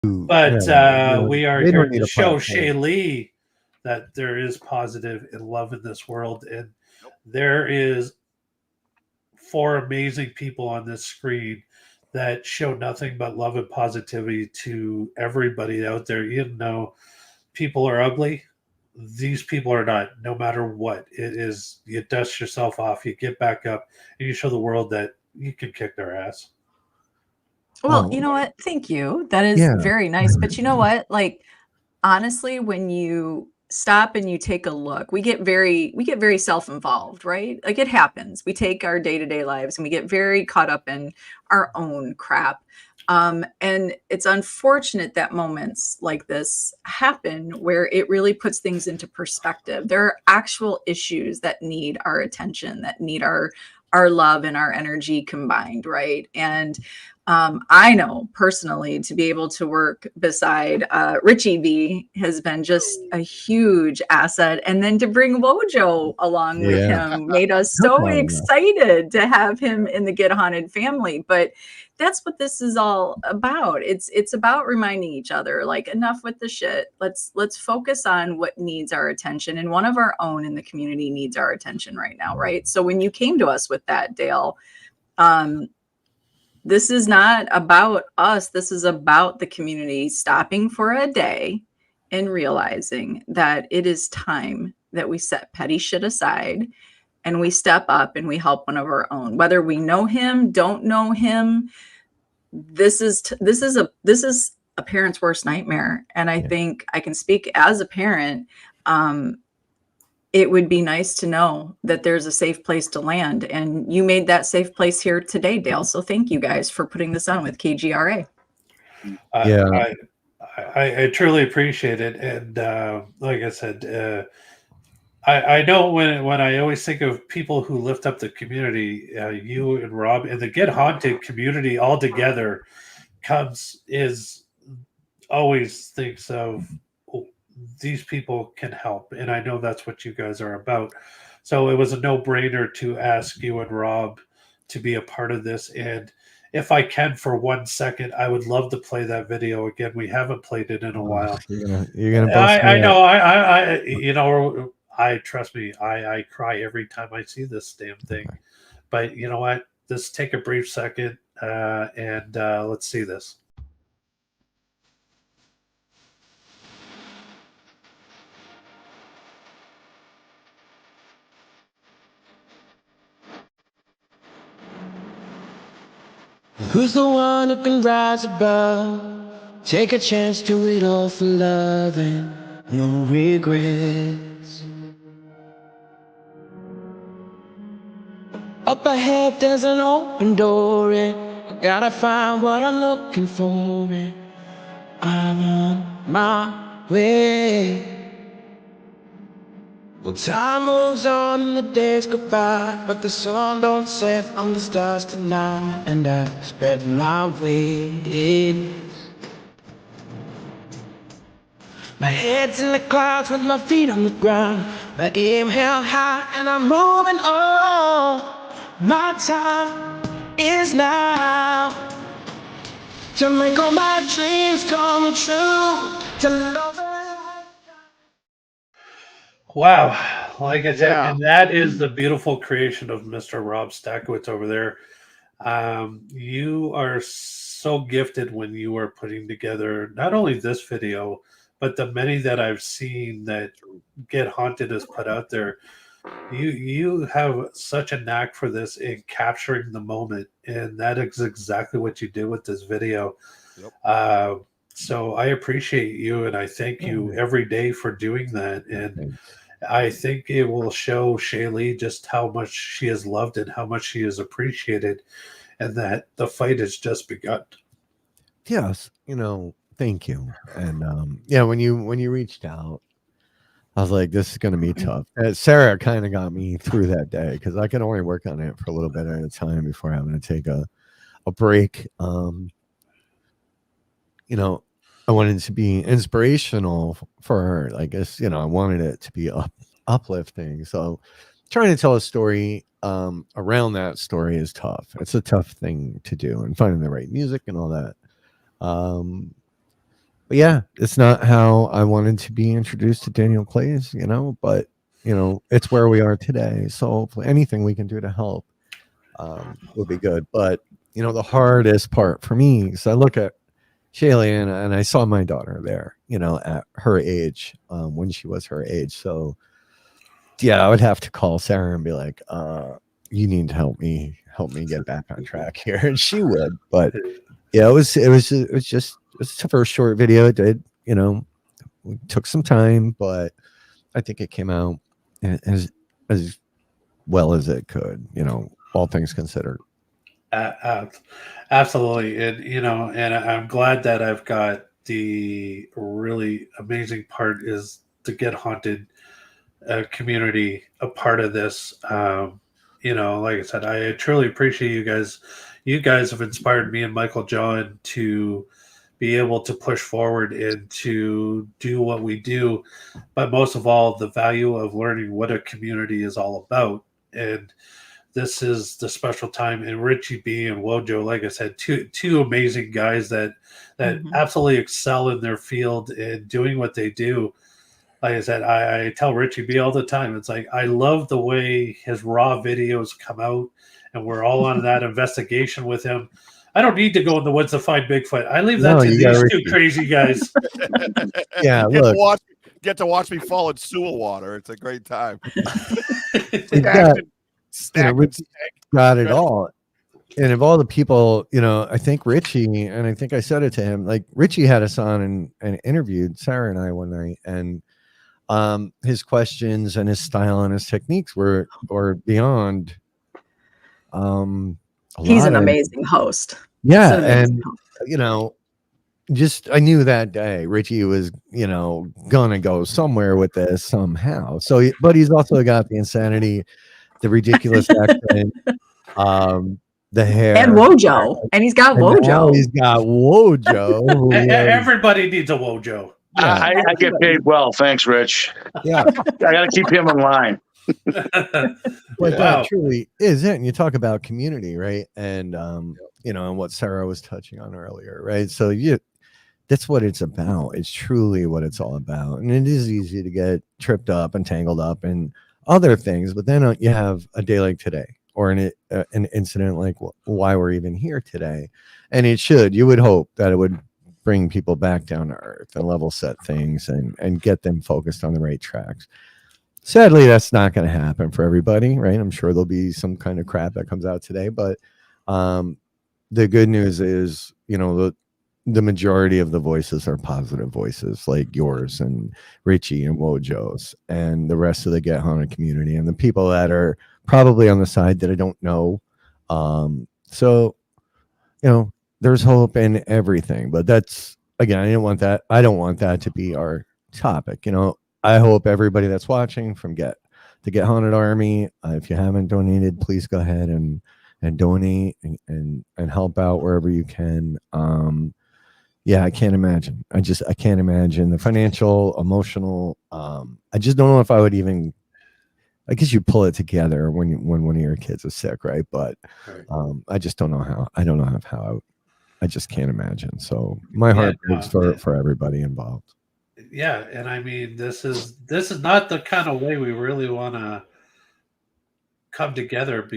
But Yeah, we are they here don't need to a show platform. Shay Lee that there is positive and love in this world, and Nope. there is four amazing people on this screen that show nothing but love and positivity to everybody out there. Even though people are ugly, these people are not. No matter what it is, you dust yourself off, you get back up, and you show the world that you can kick their ass. Well, you Oh, know what? Thank you. That is yeah. very nice. But you know what? Like, honestly, when you stop and you take a look, we get very self-involved, right? Like it happens. We take our day-to-day lives and we get very caught up in our own crap. And it's unfortunate that moments like this happen where it really puts things into perspective. There are actual issues that need our attention, that need our love and our energy combined, right? And I know personally to be able to work beside Richie V has been just a huge asset. And then to bring Wojo along with Yeah. him made us No so problem. excited to have him in the Get Haunted family. But that's what this is all about. It's about reminding each other, like, enough with the shit. Let's focus on what needs our attention. And one of our own in the community needs our attention right now, right? So when you came to us with that, Dale, um, this is not about us. This is about the community stopping for a day and realizing that it is time that we set petty shit aside and we step up and we help one of our own, whether we know him, don't know him. This is a parent's worst nightmare. And I Yeah. think I can speak as a parent. um, it would be nice to know that there's a safe place to land. And you made that safe place here today, Dale. So thank you guys for putting this on with KGRA. Yeah. I truly appreciate it, and like I said, I know when I always think of people who lift up the community, you and Rob and the Get Haunted community all together comes is always thinks of, "Oh, these people can help," and I know that's what you guys are about. So it was a no brainer to ask you and Rob to be a part of this. And if I can, for 1 second, I would love to play that video again. We haven't played it in a Oh, while. you're gonna bust I me up. know. You know, I trust me. I cry every time I see this damn thing. But you know what? Just take a brief second and let's see this. Who's the one who can rise above? Take a chance to it all for love and no regrets. Up ahead there's an open door and I gotta find what I'm looking for and I'm on my way. Well, time moves on and the days go by, but the sun don't set on the stars tonight. And I spread my wings. My head's in the clouds with my feet on the ground. My aim held high and I'm moving on. My time is now to make all my dreams come true. To love and Wow. Like I said, Yeah. and that is the beautiful creation of Mr. Rob Stakowitz over there. You are so gifted when you are putting together not only this video, but the many that I've seen that Get Haunted has put out there. You have such a knack for this in capturing the moment, and that is exactly what you did with this video. Yep. Uh, so I appreciate you, and I thank you every day for doing that. And Thanks. I think it will show Shaylee just how much she is loved and how much she is appreciated, and that the fight has just begun. Yes, thank you. And yeah, when you reached out, I was like, this is gonna be tough. Sarah kind of got me through that day because I could only work on it for a little bit at a time before having to take a break. You know, I wanted to be inspirational for her. Like, I wanted it to be uplifting. So trying to tell a story around that story is tough. It's a tough thing to do, and finding the right music and all that. Um, But yeah, it's not how I wanted to be introduced to Daniel Clays, but it's where we are today. So hopefully anything we can do to help would be good. But the hardest part for me is I look at Shaylee and I saw my daughter there, at her age, when she was her age. So yeah, I would have to call Sarah and be like, you need to help me get back on track here. And she would, but yeah, it was just a first short video. It did, it took some time, but I think it came out as well as it could, all things considered. Absolutely. And I'm glad that I've got the really amazing part is to Get Haunted community a part of this. Like I said, I truly appreciate you guys. You guys have inspired me and Michael John to be able to push forward and to do what we do. But most of all, the value of learning what a community is all about. And this is the special time. And Richie B and Wojo, like I said, two amazing guys that absolutely excel in their field and doing what they do. Like I said, I tell Richie B all the time, it's like, I love the way his raw videos come out, and we're all on that investigation with him. I don't need to go in the woods to find Bigfoot. I leave that to these two crazy guys. Yeah, look. Get to watch me fall in sewer water. It's a great time. Richie got it all. And of all the people, I think Richie, and I think I said it to him, like Richie had us on and interviewed Sarah and I one night, and his questions and his style and his techniques were beyond. He's an amazing host. Yeah, and I knew that day Richie was gonna go somewhere with this somehow. So, but he's also got the insanity, the ridiculous accent, the hair, and Wojo, and he's got Wojo. He's got Wojo. Everybody needs a Wojo. Yeah. I get paid well, thanks, Rich. Yeah, I got to keep him in line. But that truly is it. And you talk about community, right? And and what Sarah was touching on earlier, right? So that's what it's about. It's truly what it's all about. And it is easy to get tripped up and tangled up in other things, but then you have a day like today, or an incident like why we're even here today, and you would hope that it would bring people back down to earth and level set things and get them focused on the right tracks. Sadly, that's not going to happen for everybody, right? I'm sure there'll be some kind of crap that comes out today, but the good news is, the majority of the voices are positive voices like yours and Richie and Wojo's and the rest of the Get Haunted community and the people that are probably on the side that I don't know. So, there's hope in everything, but that's, again, I don't want that to be our topic. I hope everybody that's watching from the Get Haunted Army, if you haven't donated, please go ahead and donate and help out wherever you can. Yeah, I can't imagine. I can't imagine the financial, emotional. I just don't know if I would even. I guess you pull it together when one of your kids is sick, right? But I just don't know how. I don't know how. I just can't imagine. So my heart breaks for everybody involved. Yeah, and I mean, this is not the kind of way we really want to come together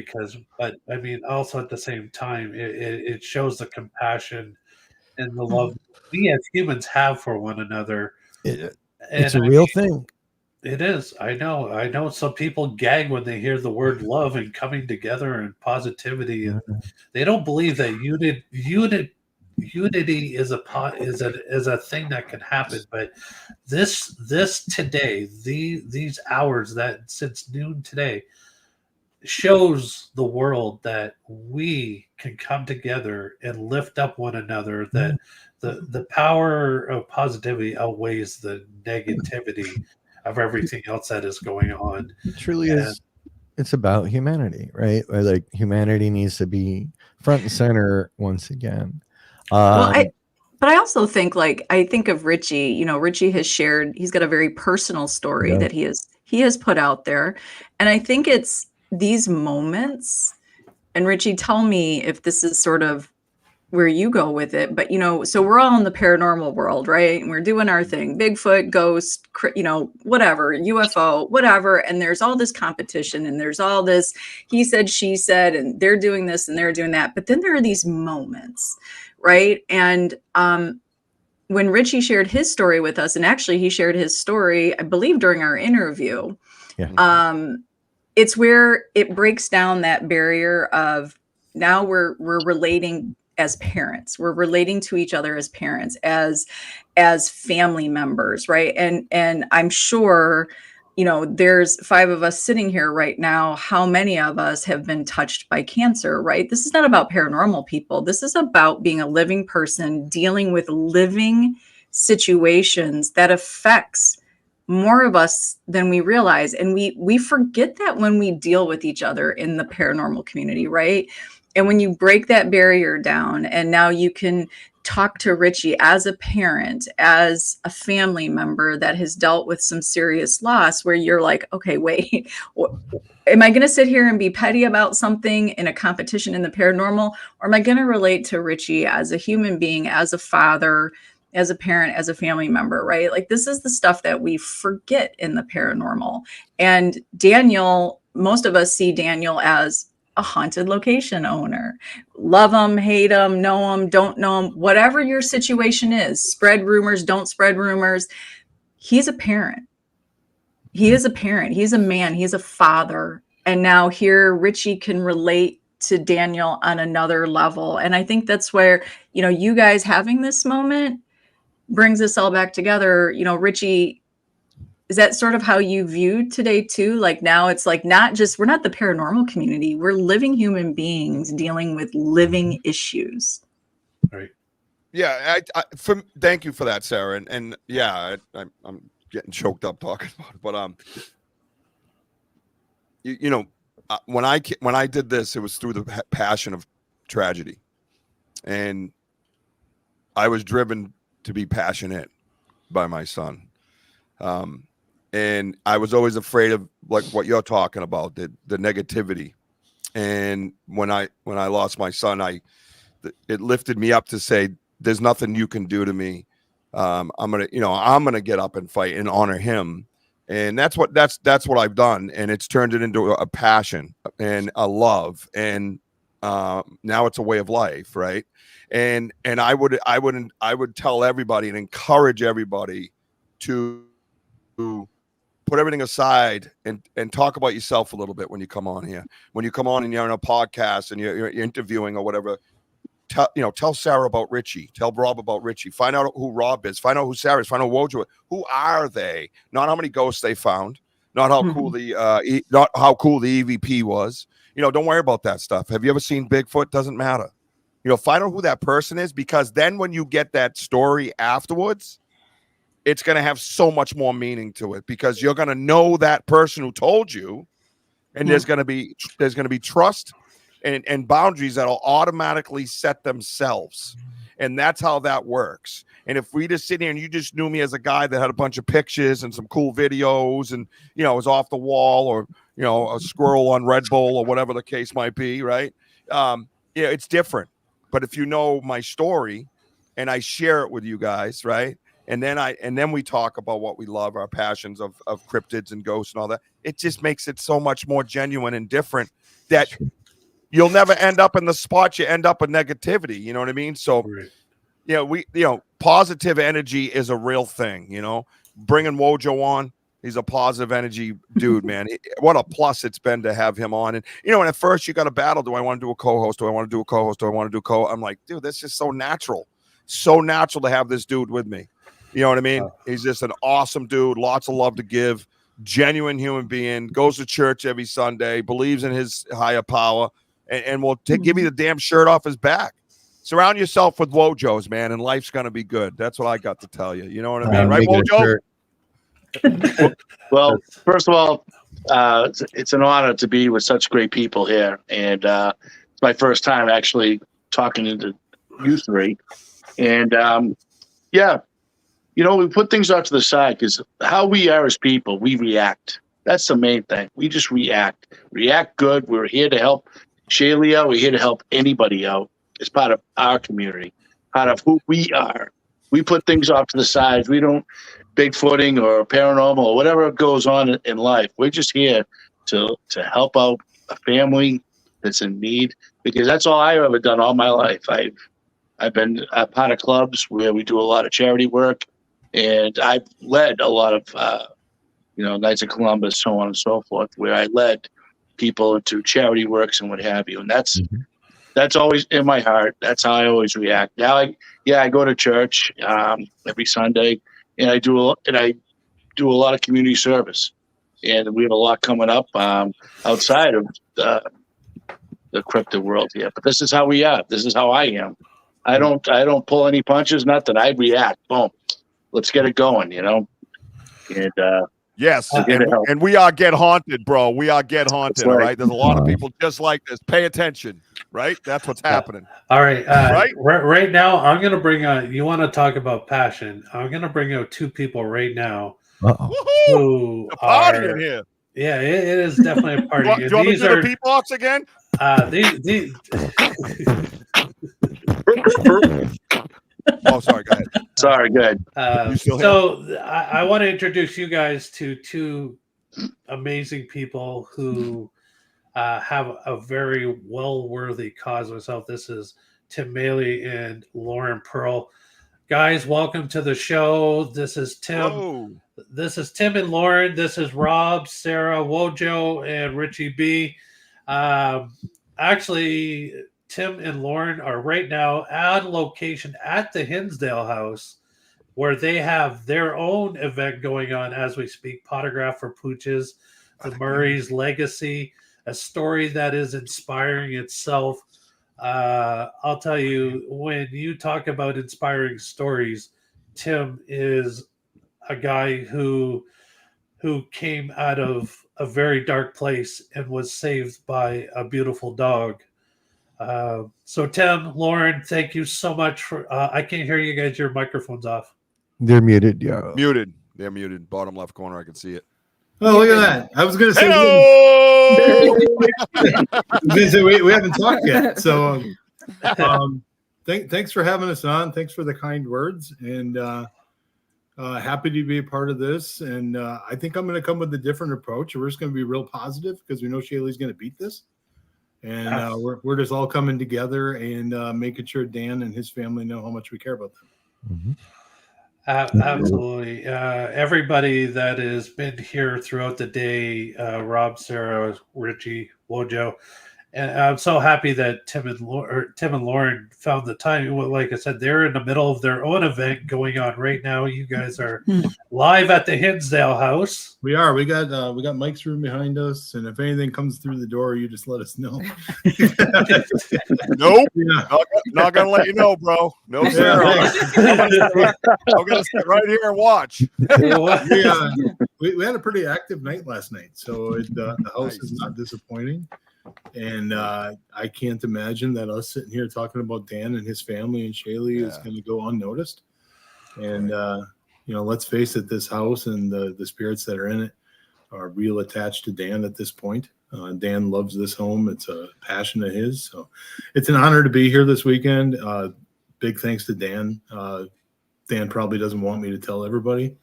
but I mean, also at the same time, it shows the compassion and the love we as humans have for one another. It's a real thing. It is. I know some people gag when they hear the word love and coming together and positivity, and they don't believe that unity is a thing that can happen. But this today, these hours that since noon today shows the world that we can come together and lift up one another, that the power of positivity outweighs the negativity of everything else that is going on. It truly is. It's about humanity, right? Like humanity needs to be front and center once again. But I also think, I think of Richie. Richie has shared. He's got a very personal story that he has put out there, and I think it's these moments. And Richie, tell me if this is sort of where you go with it, but so we're all in the paranormal world, right? And we're doing our thing, Bigfoot, ghost, whatever, UFO, whatever. And there's all this competition and there's all this he said, she said, and they're doing this and they're doing that. But then there are these moments, right? And when Richie shared his story with us, and actually he shared his story, I believe, during our interview, it's where it breaks down that barrier of now we're relating as parents, we're relating to each other as parents, as family members, right? And I'm sure, there's 5 of us sitting here right now. How many of us have been touched by cancer, right? This is not about paranormal people. This is about being a living person, dealing with living situations that affects more of us than we realize. And we forget that when we deal with each other in the paranormal community, right? And when you break that barrier down, and now you can talk to Richie as a parent, as a family member that has dealt with some serious loss, where you're like, okay, wait, am I going to sit here and be petty about something in a competition in the paranormal? Or am I going to relate to Richie as a human being, as a father, as a parent, as a family member, right? Like, this is the stuff that we forget in the paranormal. And Daniel, most of us see Daniel as a haunted location owner. Love him, hate him, know him, don't know him, whatever your situation is, spread rumors, don't spread rumors. He's a parent. He is a parent. He's a man. He's a father. And now here Richie can relate to Daniel on another level. And I think that's where, you guys having this moment brings us all back together. Richie, is that sort of how you view today too? Like, now it's like, we're not the paranormal community. We're living human beings dealing with living issues. Right. Yeah. Thank you for that, Sarah. And yeah, I'm getting choked up talking about it. But, when I did this, it was through the passion of tragedy, and I was driven to be passionate by my son. And I was always afraid of, like, what you're talking about, the negativity. And when I lost my son, it lifted me up to say, there's nothing you can do to me. I'm gonna get up and fight and honor him. And that's what I've done. And it's turned it into a passion and a love. And now it's a way of life. Right. And I would tell everybody and encourage everybody to put everything aside and talk about yourself a little bit when you come on here. When you come on and you're on a podcast and you're interviewing or whatever, tell Sarah about Richie. Tell Rob about Richie. Find out who Rob is. Find out who Sarah is. Find out Wojo is. Who are they? Not how many ghosts they found. Not how cool not how cool the EVP was. Don't worry about that stuff. Have you ever seen Bigfoot? Doesn't matter. Find out who that person is, because then when you get that story afterwards, it's going to have so much more meaning to it, because you're going to know that person who told you, and there's going to be trust and boundaries that'll automatically set themselves. And that's how that works. And if we just sit here and you just knew me as a guy that had a bunch of pictures and some cool videos and, was off the wall, or, a squirrel on Red Bull or whatever the case might be, right? It's different. But if you know my story and I share it with you guys, right? And then we talk about what we love, our passions of cryptids and ghosts and all that. It just makes it so much more genuine and different, that you'll never end up in the spot you end up with negativity. You know what I mean? So, positive energy is a real thing. Bringing Wojo on, he's a positive energy dude, man. What a plus it's been to have him on. And and at first you got a battle. Do I want to do a co-host? Do I want to do a co-host? Do I want to do I'm like, dude, that's just so natural to have this dude with me. You know what I mean? He's just an awesome dude. Lots of love to give. Genuine human being. Goes to church every Sunday. Believes in his higher power. And will give you the damn shirt off his back. Surround yourself with Wojos, man, and life's going to be good. That's what I got to tell you. You know what I mean? Right, Wojo? Well, first of all, it's an honor to be with such great people here. And it's my first time actually talking to you three. And, we put things out to the side, because how we are as people, we react. That's the main thing. We just react good. We're here to help Shaylee out. We're here to help anybody out. is part of our community, part of who we are. We put things off to the side. We don't Bigfooting or paranormal or whatever goes on in life. We're just here to help out a family that's in need, because that's all I've ever done all my life. I've been a part of clubs where we do a lot of charity work, and I've led a lot of Knights of Columbus, so on and so forth, where I led people into charity works and what have you. And that's always in my heart. That's how I always react. Now, I go to church every Sunday, and I do a lot of community service, and we have a lot coming up outside of the crypto world here. But this is how we are. This is how I am. I don't pull any punches. Nothing. I react. Boom. Let's get it going. And yes, and we are get haunted, bro. We are get haunted. All right. There's a lot of people just like this. Pay attention. Right. That's what's happening. All right. Right now, I'm gonna bring on. You want to talk about passion? I'm gonna bring out two people right now who a party are in here. Yeah, it is definitely a party. Do you want me to do the beatbox again? Oh, sorry. Go ahead. Sorry, go ahead. I want to introduce you guys to two amazing people who have a very well-worthy cause themselves. This is Tim Maley and Lauren Pearl. Guys, welcome to the show. This is Tim. Whoa. This is Tim and Lauren. This is Rob, Sarah, Wojo, and Richie B. Actually, Tim and Lauren are right now on location at the Hinsdale House, where they have their own event going on as we speak. Potograph for Pooches, the Murray's Legacy, a story that is inspiring itself. I'll tell you, when you talk about inspiring stories, Tim is a guy who came out of a very dark place and was saved by a beautiful dog. So Tim, Lauren, thank you so much for I can't hear you guys. Your microphone's off. They're muted. Yeah. Muted. They're muted. Bottom left corner. I can see it. Oh, look at that. I was going to say, we haven't talked yet. So thanks for having us on. Thanks for the kind words. And happy to be a part of this. And I think I'm going to come with a different approach. We're just going to be real positive because we know Shaylee's going to beat this. And we're just all coming together and making sure Dan and his family know how much we care about them. Mm-hmm. Absolutely. Everybody that has been here throughout the day, Rob, Sarah, Richie, Wojo, and I'm so happy that Tim and Lauren found the time. Like I said, they're in the middle of their own event going on right now. You guys are live at the Hinsdale House. We are. We got Mike's room behind us, and if anything comes through the door, you just let us know. Nope. Yeah. Not gonna let you know, bro. No, sir. I'm gonna sit right here and watch. We had a pretty active night last night, so the house is not disappointing. And I can't imagine that us sitting here talking about Dan and his family and Shaylee is going to go unnoticed. And let's face it, this house and the spirits that are in it are real attached to Dan at this point. Dan loves this home. It's a passion of his. So it's an honor to be here this weekend. Big thanks to Dan. Dan probably doesn't want me to tell everybody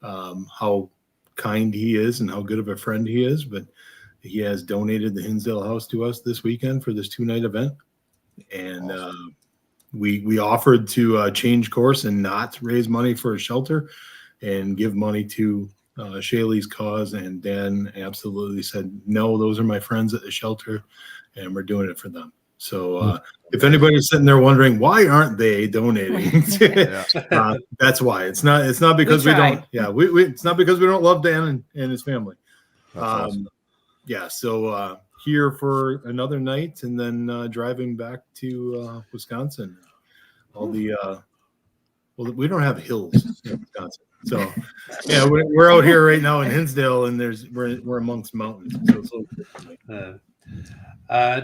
how kind he is and how good of a friend he is, but he has donated the Hinsdale House to us this weekend for this 2-night event. And awesome. We offered to change course and not raise money for a shelter and give money to Shaylee's cause. And Dan absolutely said, no, those are my friends at the shelter and we're doing it for them. So if anybody's sitting there wondering, why aren't they donating? That's why. It's not because we don't. Yeah, it's not because we don't love Dan and his family. Awesome. Yeah, so here for another night and then driving back to Wisconsin. All the well, we don't have hills in Wisconsin. So yeah, we're out here right now in Hinsdale and we're amongst mountains. So it's a little different.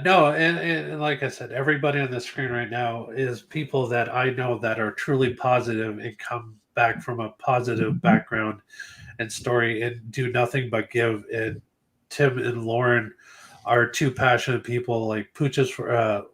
No, and like I said, everybody on the screen right now is people that I know that are truly positive and come back from a positive background and story and do nothing but give. And Tim and Lauren are two passionate people. Like Pooches for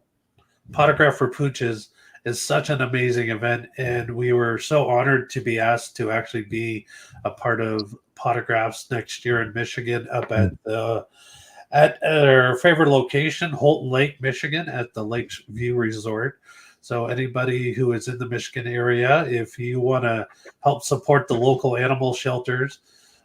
Potograph for Pooches is such an amazing event, and we were so honored to be asked to actually be a part of Potographs next year in Michigan up at our favorite location, Holton Lake, Michigan, at the Lakeview Resort. So anybody who is in the Michigan area, if you want to help support the local animal shelters,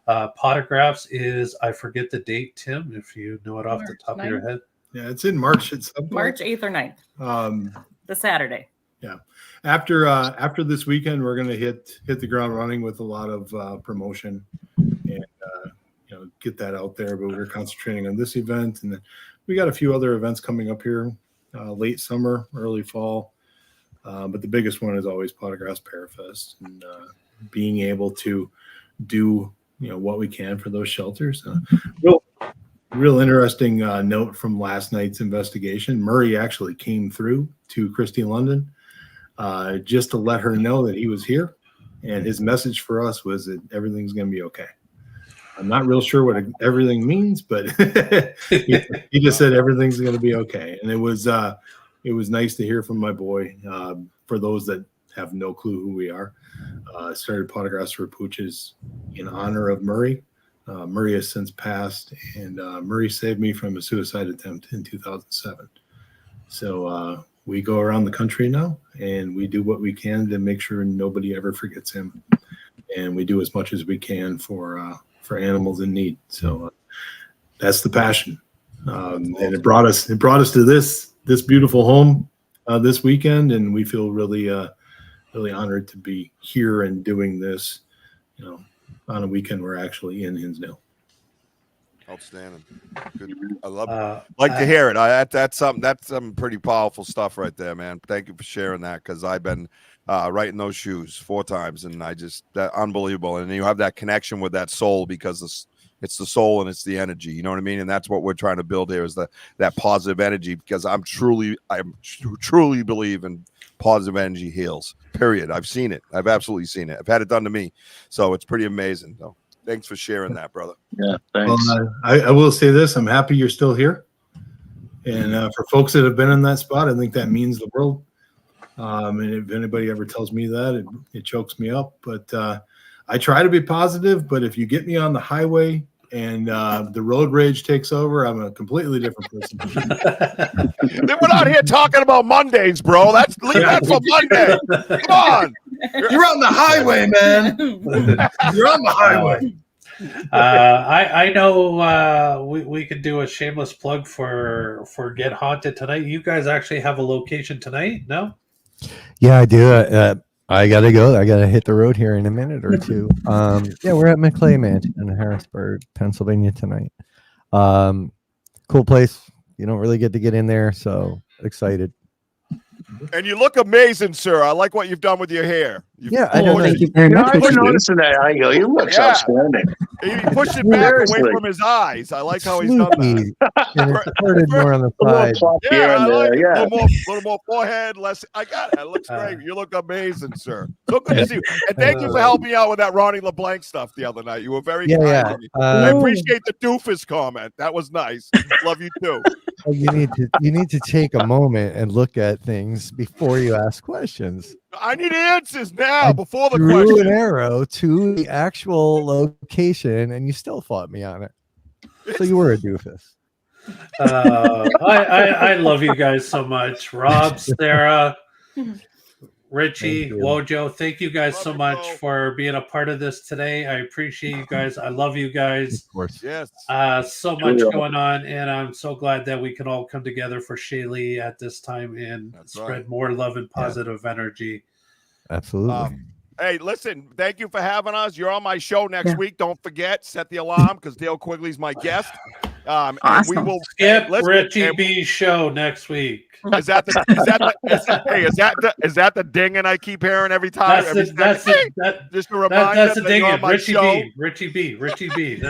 Potographs is, I forget the date, Tim, if you know it off the top of your head. Yeah, it's in March. It's March 8th or 9th. The Saturday. Yeah. After this weekend, we're going to hit the ground running with a lot of promotion and get that out there. But we're concentrating on this event, and then we got a few other events coming up here, late summer, early fall. But the biggest one is always Potographs Parafest, and being able to do what we can for those shelters. Real interesting note from last night's investigation. Murray actually came through to Christy London just to let her know that he was here, and his message for us was that everything's going to be okay. I'm not real sure what everything means, but he just said everything's going to be okay. And it was nice to hear from my boy. For those that have no clue who we are, started Potographs for Pooches in honor of Murray. Murray has since passed, and Murray saved me from a suicide attempt in 2007. So we go around the country now, and we do what we can to make sure nobody ever forgets him. And we do as much as we can for animals in need. So that's the passion, and it brought us to this beautiful home this weekend, and we feel really honored to be here and doing this, on a weekend we're actually in Hinsdale. Outstanding. Good. I love it. Like to hear it. That's some pretty powerful stuff right there, man. Thank you for sharing that, because I've been right in those shoes 4 times, and that unbelievable. And you have that connection with that soul, because it's the soul and it's the energy. You know what I mean? And that's what we're trying to build here, is that positive energy, because I truly believe in positive energy heals. Period. I've seen it. I've absolutely seen it. I've had it done to me. So it's pretty amazing. So thanks for sharing that, brother. Yeah, thanks. Well, I will say this: I'm happy you're still here, and for folks that have been in that spot, I think that means the world. And if anybody ever tells me that, it chokes me up. But I try to be positive. But if you get me on the highway and the road rage takes over, I'm a completely different person. Then we're not here talking about Mondays, bro. Leave that for Monday. Come on. You're on the highway, man. You're on the highway. I know we could do a shameless plug for Get Haunted tonight. You guys actually have a location tonight, no? Yeah, I do. I gotta go. I gotta hit the road here in a minute or two. Yeah, we're at McClay Mansion in Harrisburg, Pennsylvania tonight. Cool place. You don't really get to get in there, so excited. And you look amazing, sir. I like what you've done with your hair. I don't know. Thank you very much. I've been noticing that angle. He looks outstanding. He pushed it back away from his eyes. I like how he's done that. And it's parted more on the side. Yeah, I like it. Yeah. A little more forehead, less. I got it. It looks great. You look amazing, sir. So good to see you. And thank you for helping me out with that Ronnie LeBlanc stuff the other night. You were very kind to me. I appreciate the doofus comment. That was nice. Love you too. You need to take a moment and look at things before you ask questions. I need answers now before the drew question. An arrow to the actual location, and you still fought me on it. So you were a doofus. I love you guys so much, Rob, Sarah, Richie, Wojo. Thank you guys so much for being a part of this today. I appreciate you guys. I love you guys. Of course. Yes. So much going on, and I'm so glad that we can all come together for Shaylee at this time and spread more love and positive energy. Absolutely. Hey, listen, thank you for having us. You're on my show next week. Don't forget, set the alarm, because Dale Quigley's my guest. Awesome. And we will skip Richie B's show next week. Is that the dinging I keep hearing every time? That's just a reminder. That's the dinging. Richie B.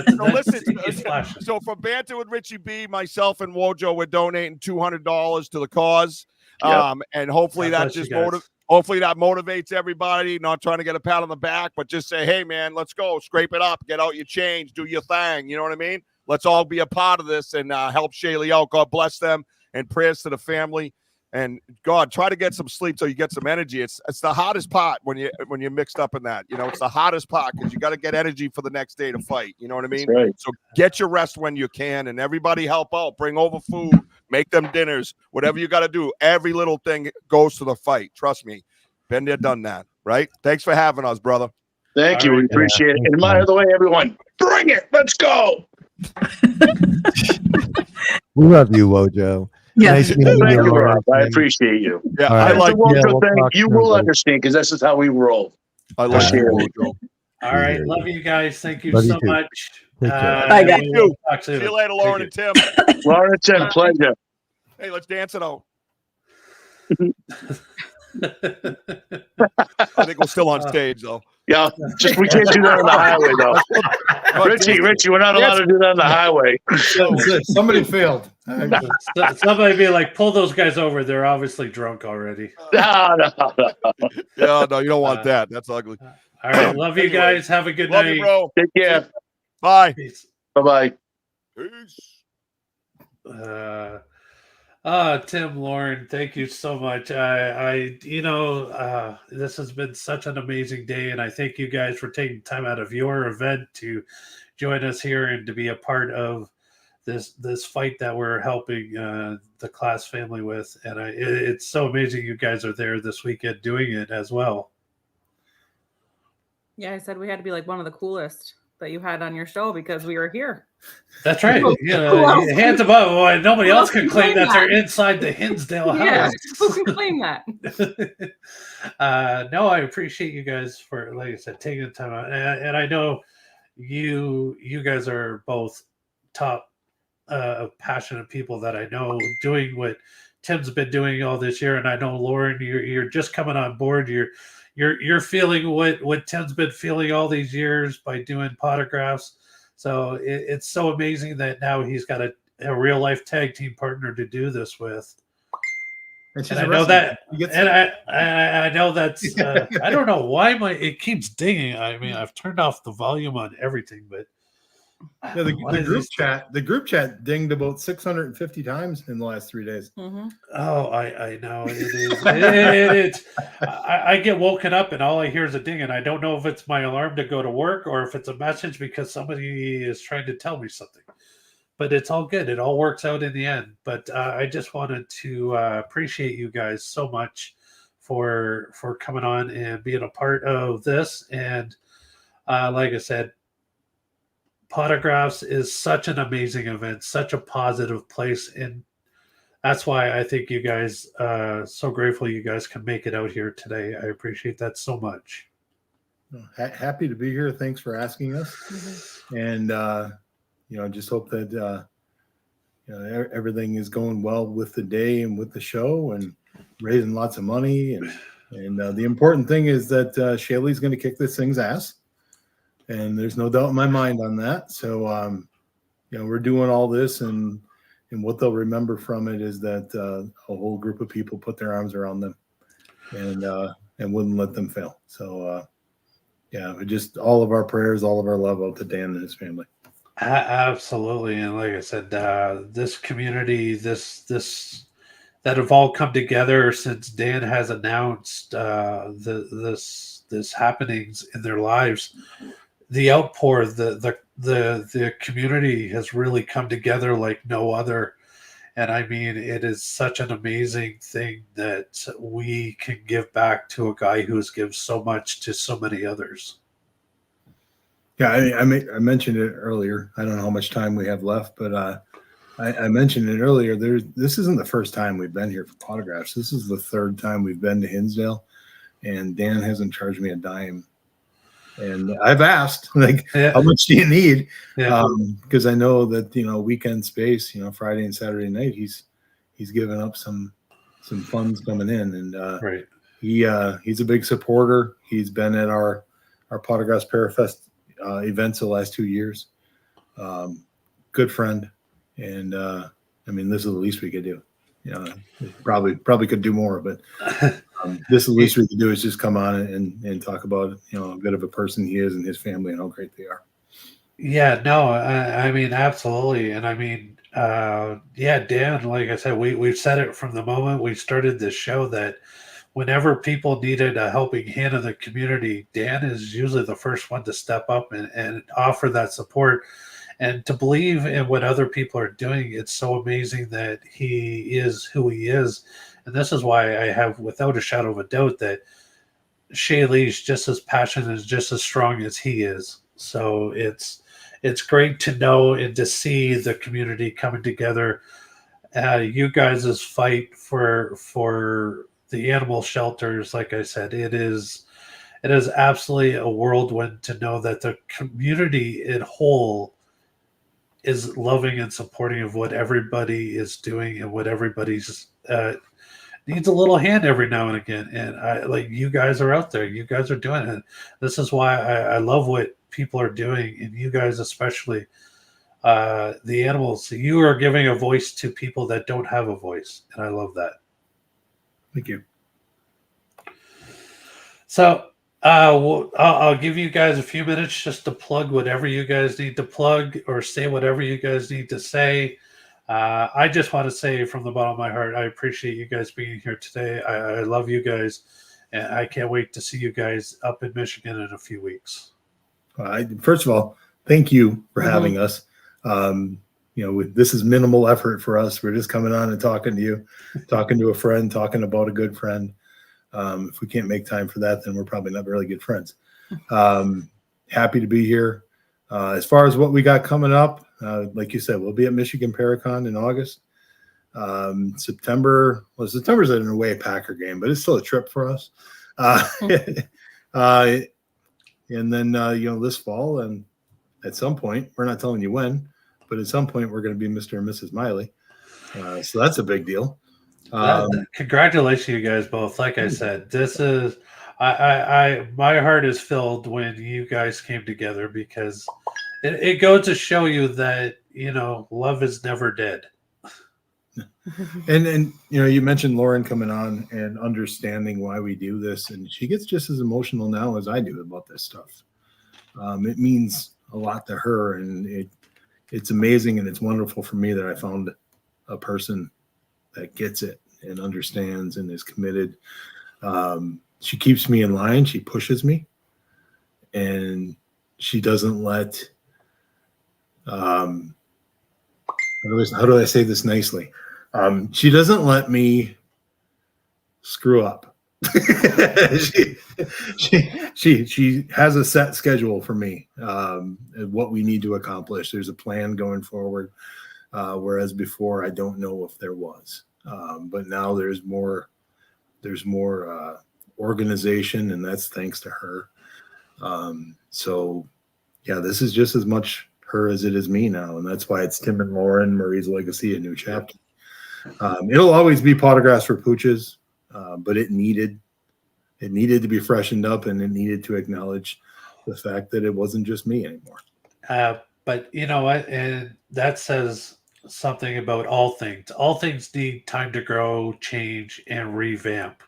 So for banter with Richie B, myself and Wojo, we're donating $200 to the cause. And hopefully hopefully that motivates everybody. Not trying to get a pat on the back, but just say, hey man, let's go, scrape it up, get out your change, do your thing. You know what I mean? Let's all be a part of this and help Shaylee out. God bless them, and prayers to the family. And God, try to get some sleep so you get some energy. It's the hardest part when you're mixed up in that. You know, it's the hardest part because you got to get energy for the next day to fight. You know what I mean? Right. So get your rest when you can, and everybody help out. Bring over food, make them dinners, whatever you got to do. Every little thing goes to the fight. Trust me, been there, done that. Right? Thanks for having us, brother. Thank All you. We right. appreciate it. And by the way, everyone, bring it. Let's go. We love you, Wojo. Yes. Nice meeting Thank you, you, Rob. I Lauren. appreciate you. Yeah, All I right. like. Walter we'll thing, talk you soon, will buddy. understand because this is how we roll. I like Sure. you, Wojo. All right. Love you guys. Thank you Love you so too. much. Take care. Bye, guys. we will talk soon. See you later, Lauren and Tim. Lawrence, and pleasure. Hey, let's dance it out. I think we're still on stage though. Yeah, just we can't do that on the highway though. Richie, we're not allowed to do that on the highway. Somebody failed. Somebody be like, pull those guys over. They're obviously drunk already. No. Yeah, no, you don't want that. That's ugly. All right. Love you Anyway, guys. Have a good Love night. you, bro. Take care. Bye. Peace. Bye-bye. Peace. Tim, Lauren, thank you so much. This has been such an amazing day, and I thank you guys for taking time out of your event to join us here and to be a part of this fight that we're helping the Class family with. And it's so amazing you guys are there this weekend doing it as well. Yeah, I said we had to be like one of the coolest that you had on your show because we were here. That's right. Who else? Hands above. Boy, nobody Who else else can can claim claim that they're that? inside the Hinsdale Yeah, house. who can claim that? No, I appreciate you guys for, like I said, taking the time out. And I know you guys are both top passionate people that I know doing what Tim's been doing all this year. And I know, Lauren, you're just coming on board. You're feeling what Tim's been feeling all these years by doing Potographs. So it's so amazing that now he's got a real life tag team partner to do this with. And I know that, and I know that's. I don't know why it keeps dinging. I mean, I've turned off the volume on everything, but Yeah, the group chat dinged about 650 times in the last 3 days. Mm-hmm. Oh, I know it is. I get woken up and all I hear is a ding, and I don't know if it's my alarm to go to work or if it's a message because somebody is trying to tell me something. But it's all good. It all works out in the end. But I just wanted to appreciate you guys so much for coming on and being a part of this. And like I said, Potographs is such an amazing event, such a positive place, and that's why I think you guys so grateful you guys can make it out here today. I appreciate that so much. Happy to be here. Thanks for asking us. Mm-hmm. And just hope that everything is going well with the day and with the show and raising lots of money. And the important thing is that Shaylee's going to kick this thing's ass. And there's no doubt in my mind on that. So, we're doing all this, and what they'll remember from it is that a whole group of people put their arms around them and wouldn't let them fail. So, just all of our prayers, all of our love out to Dan and his family. Absolutely. And like I said, this community, this that have all come together since Dan has announced this happenings in their lives. The outpour, the community has really come together like no other. And I mean, it is such an amazing thing that we can give back to a guy who has given so much to so many others. Yeah, I mentioned it earlier. I don't know how much time we have left, but I mentioned it earlier. This isn't the first time we've been here for Potographs. This is the third time we've been to Hinsdale, and Dan hasn't charged me a dime. And I've asked, how much do you need? Yeah. Because I know that weekend space, Friday and Saturday night, he's given up some funds coming in, and right. He's a big supporter. He's been at our Potographs Parafest events the last 2 years. Good friend, and this is the least we could do. Probably could do more, but this is the least we could do is just come on and talk about a bit of a person he is and his family and how great they are. Yeah, no, I mean, absolutely. And I mean, Yeah, Dan, like I said, we've said it from the moment we started this show that whenever people needed a helping hand in the community, Dan is usually the first one to step up and offer that support and to believe in what other people are doing. It's so amazing that he is who he is. And this is why I have, without a shadow of a doubt, that Shay Lee's just as passionate and just as strong as he is. So it's great to know and to see the community coming together. You guys' fight for the animal shelters, like I said, it is absolutely a whirlwind to know that the community in whole is loving and supporting of what everybody is doing and what everybody's needs a little hand every now and again. And I like you guys are out there. You guys are doing it. This is why I love what people are doing, and you guys especially. The animals. You are giving a voice to people that don't have a voice, and I love that. Thank you. So I'll give you guys a few minutes just to plug whatever you guys need to plug or say whatever you guys need to say. I just want to say from the bottom of my heart, I appreciate you guys being here today. I love you guys, and I can't wait to see you guys up in Michigan in a few weeks. First of all, thank you for having us. This is minimal effort for us. We're just coming on and talking to you, talking to a friend, talking about a good friend. If we can't make time for that, then we're probably not really good friends. Happy to be here. As far as what we got coming up, like you said, we'll be at Michigan Paracon in August. September's an away Packer game, but it's still a trip for us. And then, this fall, and at some point, we're not telling you when, but at some point, we're going to be Mr. and Mrs. Miley. So that's a big deal. Congratulations, you guys both. Like I said, this is I my heart is filled when you guys came together because it goes to show you that love is never dead. And you mentioned Lauren coming on and understanding why we do this, and she gets just as emotional now as I do about this stuff. It means a lot to her, and it's amazing and it's wonderful for me that I found a person that gets it and understands and is committed. She keeps me in line. She pushes me, and she doesn't let. How do I say this nicely? She doesn't let me screw up. she has a set schedule for me, what we need to accomplish. There's a plan going forward, whereas before I don't know if there was. But now there's more organization, and that's thanks to her. So yeah, this is just as much her as it is me now, and that's why it's Tim and Lauren, Marie's Legacy, a new chapter. It'll always be Pottergrass for Pooches, but it needed to be freshened up, and it needed to acknowledge the fact that it wasn't just me anymore. But you know what? And that says something about all things. All things need time to grow, change, and revamp.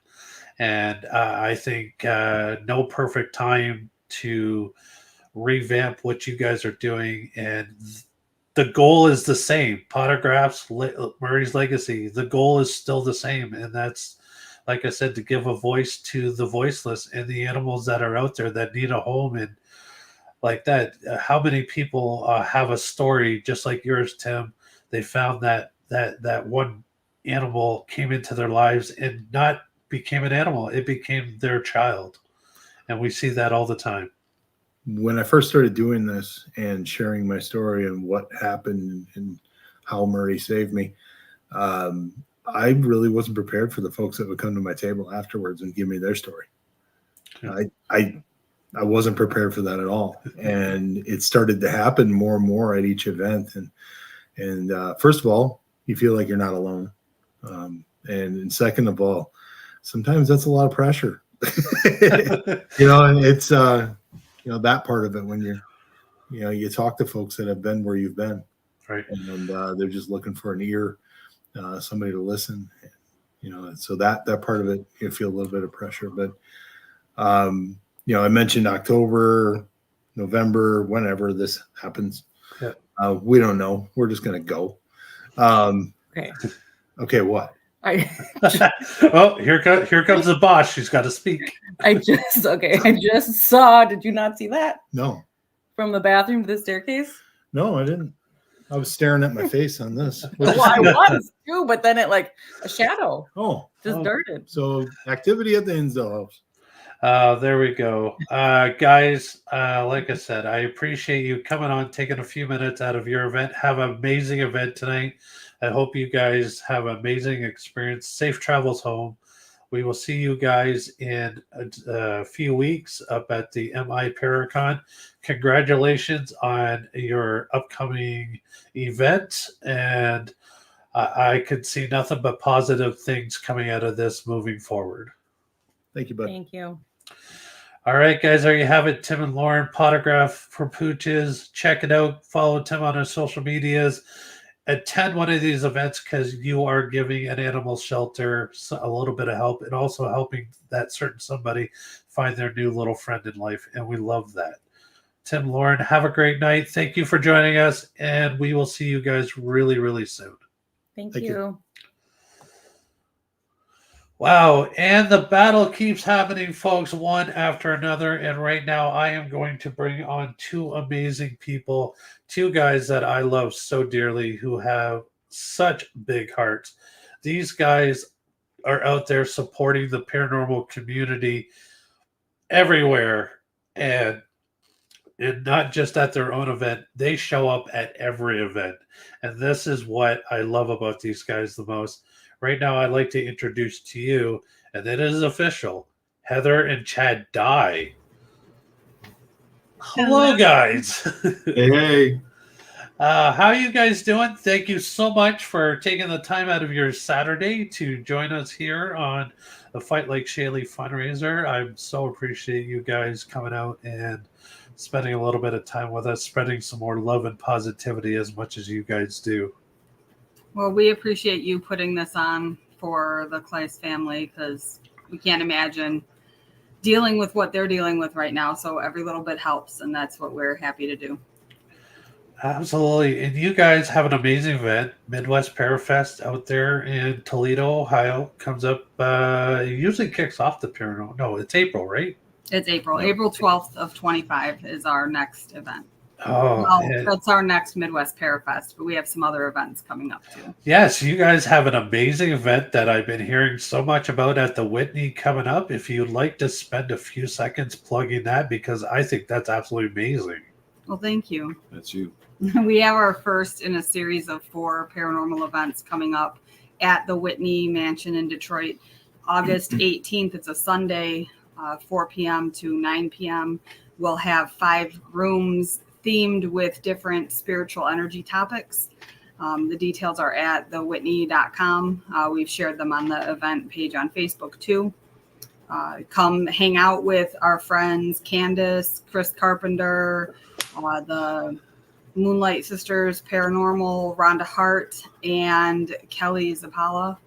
And I think no perfect time to revamp what you guys are doing. And the goal is the same. Pottergraphs, Murray's Legacy. The goal is still the same, and that's, like I said, to give a voice to the voiceless and the animals that are out there that need a home. And like that, how many people have a story just like yours, Tim? They found that one animal came into their lives and not became an animal; it became their child, and we see that all the time. When I first started doing this and sharing my story and what happened and how Murray saved me, I really wasn't prepared for the folks that would come to my table afterwards and give me their story. I wasn't prepared for that at all, and it started to happen more and more at each event. And first of all, you feel like you're not alone, and second of all, sometimes that's a lot of pressure. And it's that part of it when you talk to folks that have been where you've been, right? And they're just looking for an ear, somebody to listen. So that part of it, you feel a little bit of pressure. But I mentioned October, November, whenever this happens. Yeah. We don't know. We're just going to go. Okay. Okay, what? I Oh, here comes the boss. She's got to speak. I just saw. Did you not see that No, from the bathroom to the staircase? no, I didn't. I was staring at my face on this. Well, I was too, but then it like a shadow Oh, just Oh. darted. so activity at the Insdale house. There we go. Guys, like I said, I appreciate you coming on, taking a few minutes out of your event. Have an amazing event tonight. I hope you guys have an amazing experience. Safe travels home. We will see you guys in a few weeks up at the MI Paracon. Congratulations on your upcoming event. And I could see nothing but positive things coming out of this moving forward. Thank you, bud. Thank you. All right, guys, there you have it. Tim and Lauren, Potograph for Pooches. Check it out. Follow Tim on his social medias. Attend one of these events because you are giving an animal shelter a little bit of help and also helping that certain somebody find their new little friend in life. And we love that. Tim, Lauren, have a great night. Thank you for joining us. And we will see you guys really, really soon. Thank Thank you. you. Wow, and the battle keeps happening, folks, one after another. And right now, I am going to bring on two amazing people, two guys that I love so dearly who have such big hearts. These guys are out there supporting the paranormal community everywhere, and not just at their own event. They show up at every event. And this is what I love about these guys the most. Right now, I'd like to introduce to you, and it is official, Heather and Chad Dye. Hello, guys. Hey. How are you guys doing? Thank you so much for taking the time out of your Saturday to join us here on the Fight Like Shaley fundraiser. I so appreciate you guys coming out and spending a little bit of time with us, spreading some more love and positivity as much as you guys do. Well, we appreciate you putting this on for the Kleist family because we can't imagine dealing with what they're dealing with right now. So every little bit helps, and that's what we're happy to do. Absolutely. And you guys have an amazing event, Midwest Parafest out there in Toledo, Ohio. Comes up, it usually kicks off the paranormal. No, it's April, right? It's April. April 12th of 25 is our next event. Oh, Well, that's our next Midwest Parafest, but we have some other events coming up too. yes, you guys have an amazing event that I've been hearing so much about at the Whitney coming up. If you'd like to spend a few seconds plugging that, because I think that's absolutely amazing. Well, thank you. That's you. We have our first in a series of 4 paranormal events coming up at the Whitney Mansion in Detroit. August 18th, it's a Sunday, 4 p.m. to 9 p.m. We'll have 5 rooms themed with different spiritual energy topics. The details are at thewhitney.com. We've shared them on the event page on Facebook too. Come hang out with our friends Candace, Chris Carpenter, the Moonlight Sisters Paranormal, Rhonda Hart, and Kelly Zapala.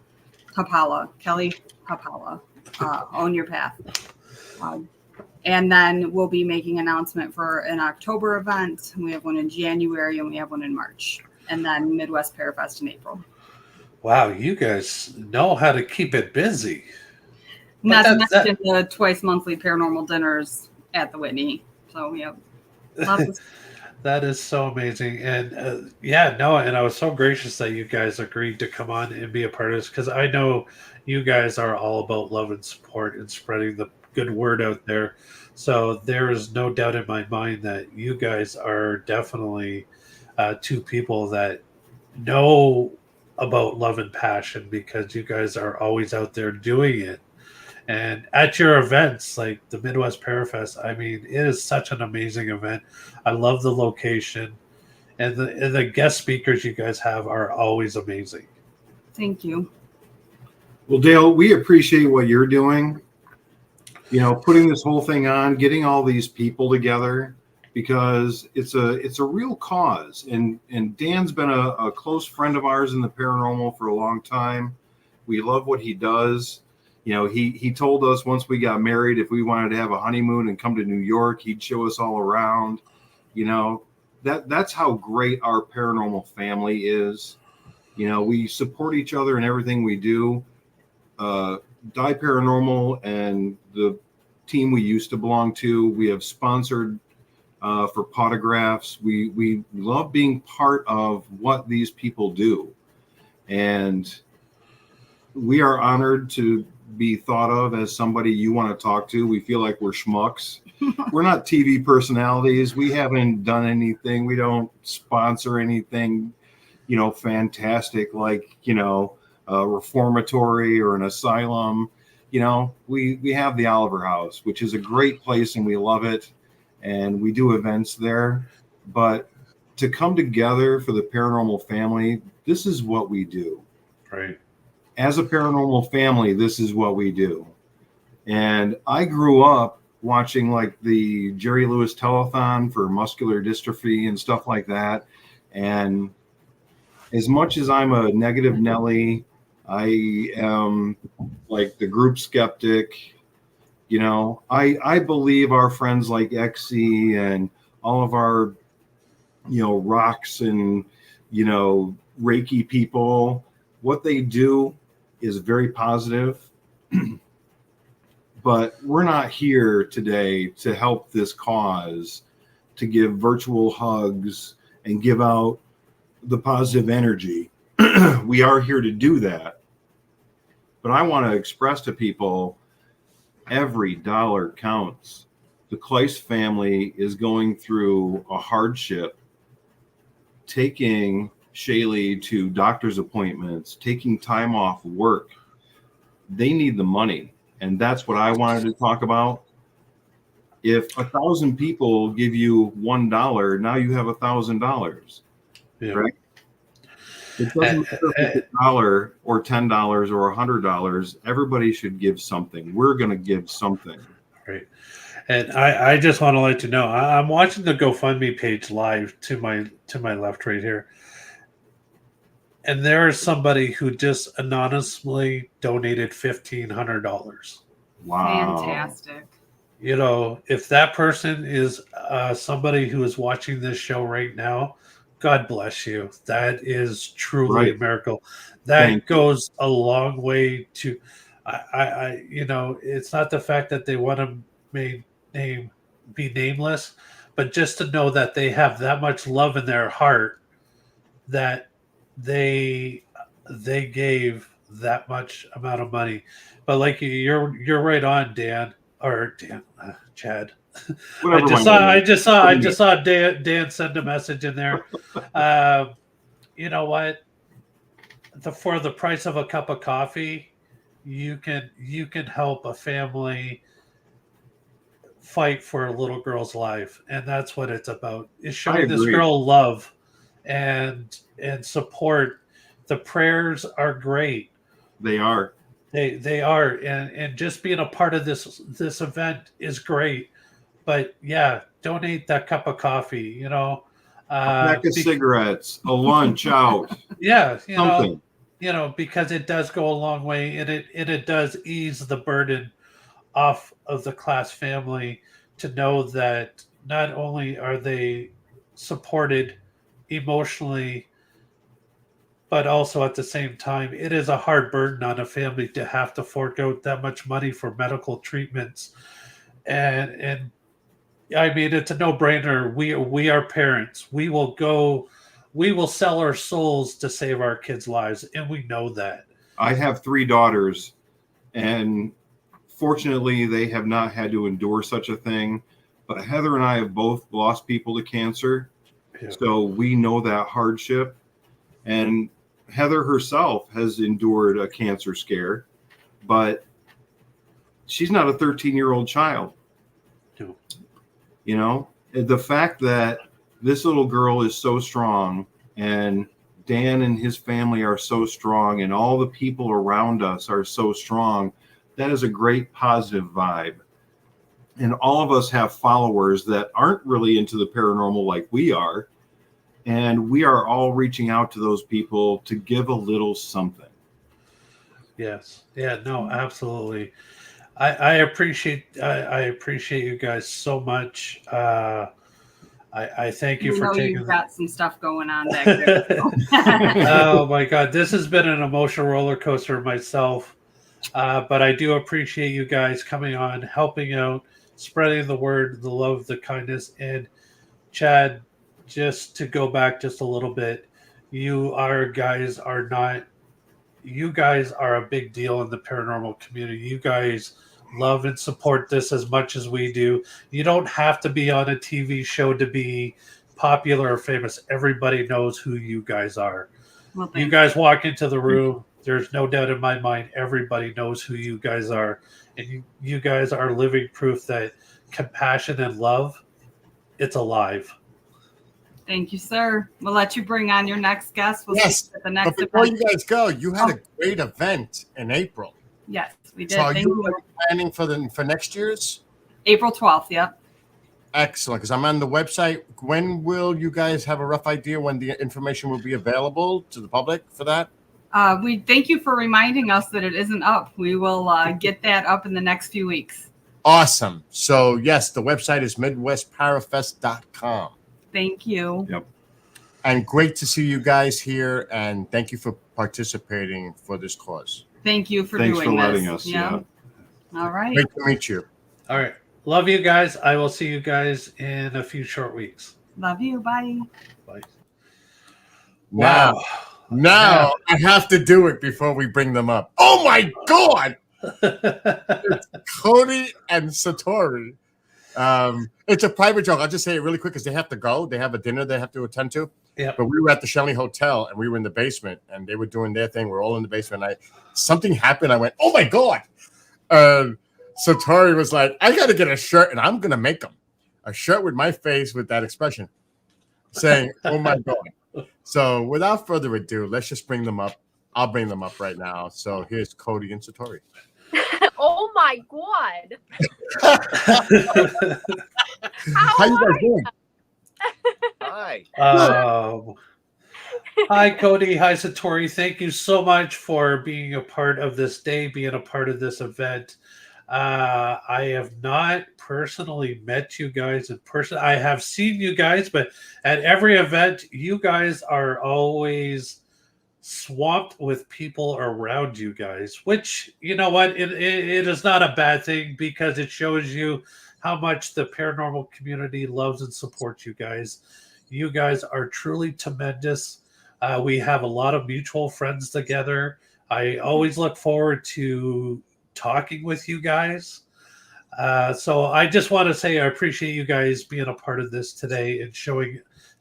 Kelly Hapala. Own Your Path. And then we'll be making an announcement for an October event. We have one in January and we have one in March. And then Midwest Parafest in April. Wow, you guys know how to keep it busy. Not to mention the twice monthly paranormal dinners at the Whitney. So we have lots of That is so amazing. And and I was so gracious that you guys agreed to come on and be a part of this, because I know you guys are all about love and support and spreading the good word out there. So there is no doubt in my mind that you guys are definitely two people that know about love and passion, because you guys are always out there doing it. And at your events, like the Midwest Parafest, I mean, it is such an amazing event. I love the location, and the guest speakers you guys have are always amazing. Thank you. Well, Dale, we appreciate what you're doing. You know, putting this whole thing on, getting all these people together, because it's a real cause. And Dan's been a close friend of ours in the paranormal for a long time. We love what he does. You know, he told us once we got married, if we wanted to have a honeymoon and come to New York, he'd show us all around. You know, that's how great our paranormal family is. We support each other in everything we do. Die Paranormal and the team we used to belong to, we have sponsored for Potographs. We love being part of what these people do. And we are honored to be thought of as somebody you want to talk to. We feel like we're schmucks. We're not TV personalities. We haven't done anything. We don't sponsor anything, fantastic like, a reformatory or an asylum. We have the Oliver House, which is a great place and we love it. And we do events there. But to come together for the paranormal family, this is what we do. Right. As a paranormal family, this is what we do. And I grew up watching like the Jerry Lewis telethon for muscular dystrophy and stuff like that. And as much as I'm a negative Nelly, I am like the group skeptic. I believe our friends like Exy and all of our, rocks and, Reiki people, what they do is very positive. But we're not here today to help this cause, to give virtual hugs and give out the positive energy. We are here to do that. But I want to express to people, every dollar counts. The Kleist family is going through a hardship, taking Shaylee to doctor's appointments, taking time off work. They need the money. And that's what I wanted to talk about. If 1,000 people give you $1, now you have $1,000. Yeah. Right? It doesn't matter if it's $1 or $10 or $100. Everybody should give something. We're going to give something. Right. And I just want to let you know, I'm watching the GoFundMe page live to my left right here. And there is somebody who just anonymously donated $1,500. Wow. Fantastic. If that person is somebody who is watching this show right now, God bless you. That is truly a miracle. That goes a long way to, it's not the fact that they want to be nameless, but just to know that they have that much love in their heart that they gave that much amount of money. But like you're right on, Chad. I just saw Dan send a message in there. You know what? For the price of a cup of coffee, you can help a family fight for a little girl's life, and that's what it's about. Is showing this girl love and support. The prayers are great. They are. They are, and just being a part of this event is great. But yeah, donate that cup of coffee. A pack of cigarettes, a lunch out. Yeah, something. Because it does go a long way, and it does ease the burden off of the Klass family to know that not only are they supported emotionally, but also at the same time, it is a hard burden on a family to have to fork out that much money for medical treatments. And I mean, it's a no-brainer. We are parents. We will sell our souls to save our kids' lives, and we know that. I have 3 daughters, and fortunately, they have not had to endure such a thing. But Heather and I have both lost people to cancer, so we know that hardship. And Heather herself has endured a cancer scare, but she's not a 13-year-old child. No. The fact that this little girl is so strong, and Dan and his family are so strong, and all the people around us are so strong, that is a great positive vibe. And all of us have followers that aren't really into the paranormal like we are. And we are all reaching out to those people to give a little something. Yes. Yeah, no, absolutely. I appreciate you guys so much. I thank you We for know taking you've got some stuff going on back there. Oh my God, this has been an emotional roller coaster myself. But I do appreciate you guys coming on, helping out, spreading the word, the love, the kindness. And Chad, just to go back just a little bit, you guys are a big deal in the paranormal community. You guys love and support this as much as we do. You don't have to be on a TV show to be popular or famous. Everybody knows who you guys are. Well, You guys walk into the room, there's no doubt in my mind, everybody knows who you guys are. And you guys are living proof that compassion and love, it's alive. Thank you, sir. We'll let you bring on your next guest. We'll Yes, see you at the next but before event. you guys go, you had a great event in April. Yes, we did. So are Thank you you. planning for next year's? April 12th, yep. Excellent, because I'm on the website. When will you guys have a rough idea when the information will be available to the public for that? We thank you for reminding us that it isn't up. We will get that up in the next few weeks. Awesome. So yes, the website is midwestparafest.com. Thank you. Yep. And great to see you guys here, and thank you for participating for this cause. Thank you for Thanks doing for letting this. us. Yeah. All right. Great to meet you. All right. Love you guys. I will see you guys in a few short weeks. Love you. Bye. Bye. Now, now I have to do it before we bring them up. Oh my God! It's Cody and Satori. It's a private joke. I'll just say it really quick because they have to go. They have a dinner they have to attend to. Yeah. But we were at the Shelly Hotel and we were in the basement and they were doing their thing. We're all in the basement. Something happened. I went, oh my God. Satori was like, I got to get a shirt and I'm going to make them a shirt with my face with that expression saying, oh my God. So without further ado, let's just bring them up. I'll bring them up right now. So here's Cody and Satori. Oh my God. How you guys doing? Hi. Hi, Cody. Hi, Satori. Thank you so much for being a part of this day, being a part of this event. I have not personally met you guys in person. I have seen you guys, but at every event, you guys are always swamped with people around you guys, which, you know what, it is not a bad thing because it shows you how much the paranormal community loves and supports you guys. You guys are truly tremendous. We have a lot of mutual friends together. I always look forward to talking with you guys. So I just want to say I appreciate you guys being a part of this today and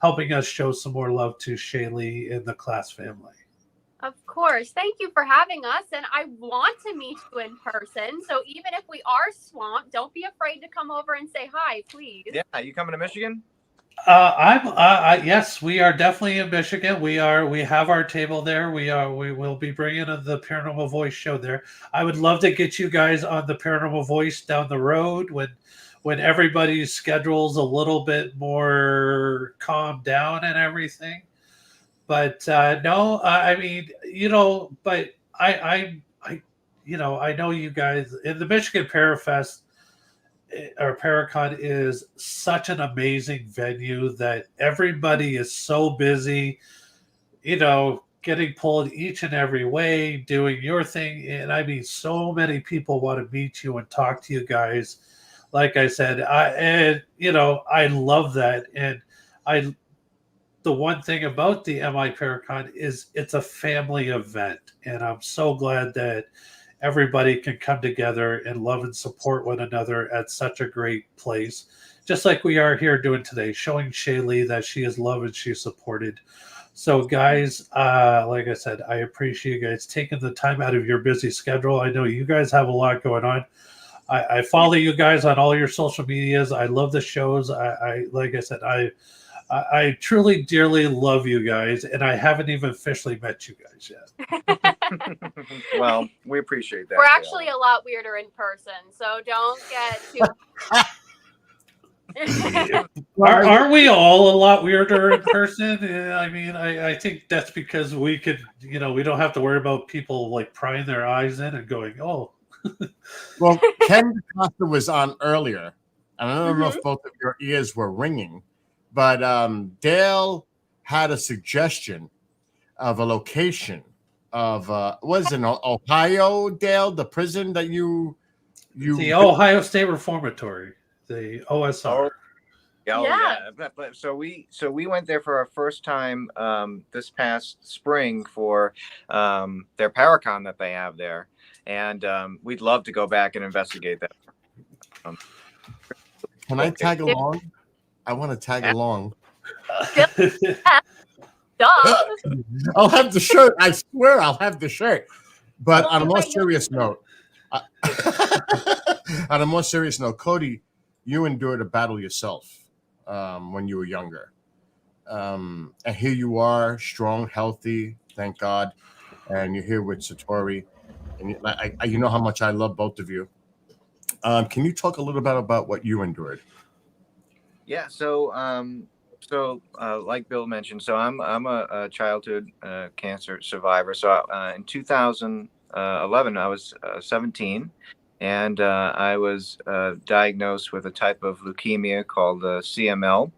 helping us show some more love to Shaylee and the Class family. Of course. Thank you for having us. And I want to meet you in person. So even if we are swamped, don't be afraid to come over and say hi, please. Yeah, you coming to Michigan? Yes, we are definitely in Michigan. We have our table there. We will be bringing the Paranormal Voice show there. I would love to get you guys on the Paranormal Voice down the road when everybody's schedule's a little bit more calmed down and everything. But no, I mean, you know, but I know you guys in the Michigan Parafest or Paracon is such an amazing venue that everybody is so busy, you know, getting pulled each and every way, doing your thing. And I mean, so many people want to meet you and talk to you guys. Like I said, I love that. And the one thing about the MI Paracon is it's a family event. And I'm so glad that everybody can come together and love and support one another at such a great place, just like we are here doing today, showing Shaylee that she is loved and she's supported. So guys, like I said, I appreciate you guys taking the time out of your busy schedule. I know you guys have a lot going on. I follow you guys on all your social medias. I love the shows. Like I said, I truly, dearly love you guys, and I haven't even officially met you guys yet. Well, we appreciate that. We're actually a lot weirder in person, so don't get too... Aren't we all a lot weirder in person? I mean, I think that's because we could, you know, we don't have to worry about people like prying their eyes in and going, oh. Well, Ken DaCosta was on earlier, and I don't know if both of your ears were ringing, but Dale had a suggestion of a location of was in Ohio, Dale, the prison that you the Ohio State Reformatory, the OSR. But so we went there for our first time this past spring for their Paracon that they have there, and we'd love to go back and investigate that. Can I tag along? I want to tag along. I'll have the shirt. I swear I'll have the shirt. But on a more serious note, Cody, you endured a battle yourself when you were younger. And here you are, strong, healthy, thank God. And you're here with Satori. And you know how much I love both of you. Can you talk a little bit about what you endured? Yeah, so like Bill mentioned, so I'm a childhood cancer survivor. So in 2011, I was 17, and I was diagnosed with a type of leukemia called CML.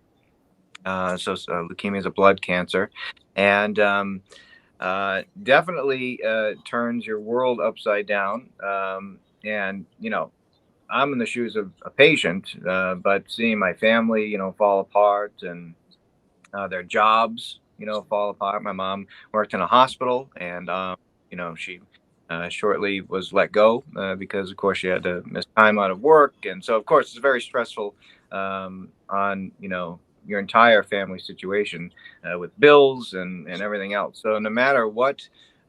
So leukemia is a blood cancer, and definitely turns your world upside down. And I'm in the shoes of a patient, but seeing my family, fall apart, and their jobs, fall apart. My mom worked in a hospital, and she shortly was let go because, of course, she had to miss time out of work, and so, of course, it's very stressful on your entire family situation with bills and everything else. So no matter what,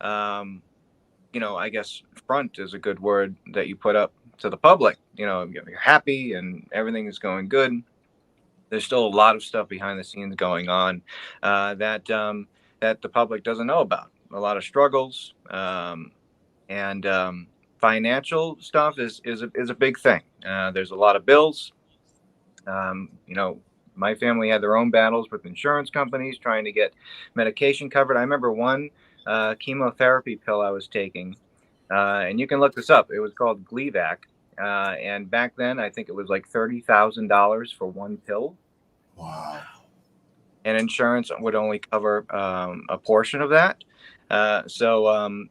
I guess front is a good word that you put up to the public, you're happy and everything is going good. There's still a lot of stuff behind the scenes going on that the public doesn't know about. A lot of struggles and financial stuff is a big thing. There's a lot of bills. My family had their own battles with insurance companies trying to get medication covered. I remember one chemotherapy pill I was taking, and you can look this up. It was called Gleevec. And back then, I think it was like $30,000 for one pill. Wow. And insurance would only cover a portion of that. So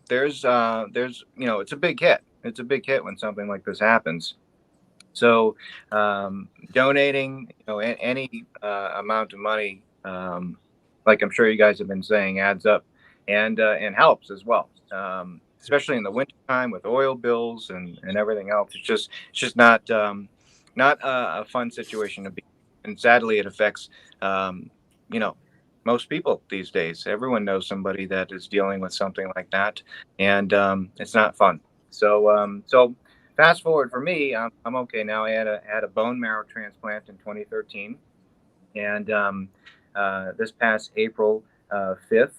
there's it's a big hit. It's a big hit when something like this happens. So donating, any amount of money, like I'm sure you guys have been saying, adds up and helps as well. Especially in the wintertime with oil bills and everything else. It's just not a fun situation to be in. And sadly, it affects, most people these days. Everyone knows somebody that is dealing with something like that, and it's not fun. So fast forward for me, I'm okay now. I had a bone marrow transplant in 2013, and this past April 5th,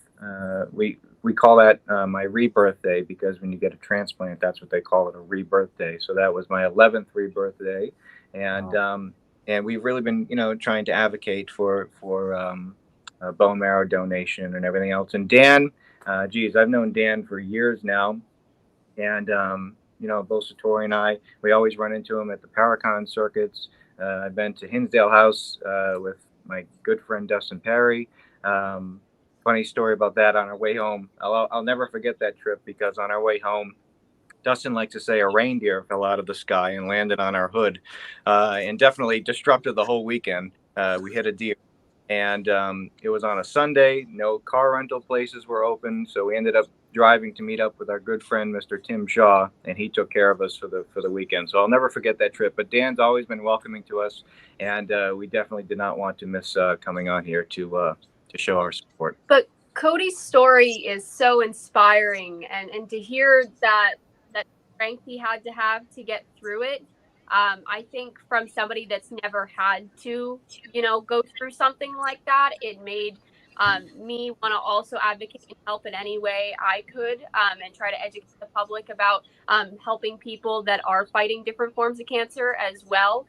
we call that my rebirth day, because when you get a transplant, that's what they call it, a rebirth day. So that was my 11th rebirth day, and we've really been trying to advocate for bone marrow donation and everything else. And Dan, I've known Dan for years now, and both Satori and I, we always run into him at the Paracon circuits. I've been to Hinsdale House with my good friend Dustin Perry. Funny story about that. On our way home, I'll never forget that trip, because on our way home, Dustin likes to say a reindeer fell out of the sky and landed on our hood, and definitely disrupted the whole weekend. We hit a deer, and it was on a Sunday. No car rental places were open, so we ended up driving to meet up with our good friend Mr. Tim Shaw, and he took care of us for the weekend. So I'll never forget that trip. But Dan's always been welcoming to us, and we definitely did not want to miss coming on here to show our support. But Cody's story is so inspiring, and to hear that strength he had to have to get through it. I think from somebody that's never had to, go through something like that, it made me want to also advocate and help in any way I could, and try to educate the public about helping people that are fighting different forms of cancer as well.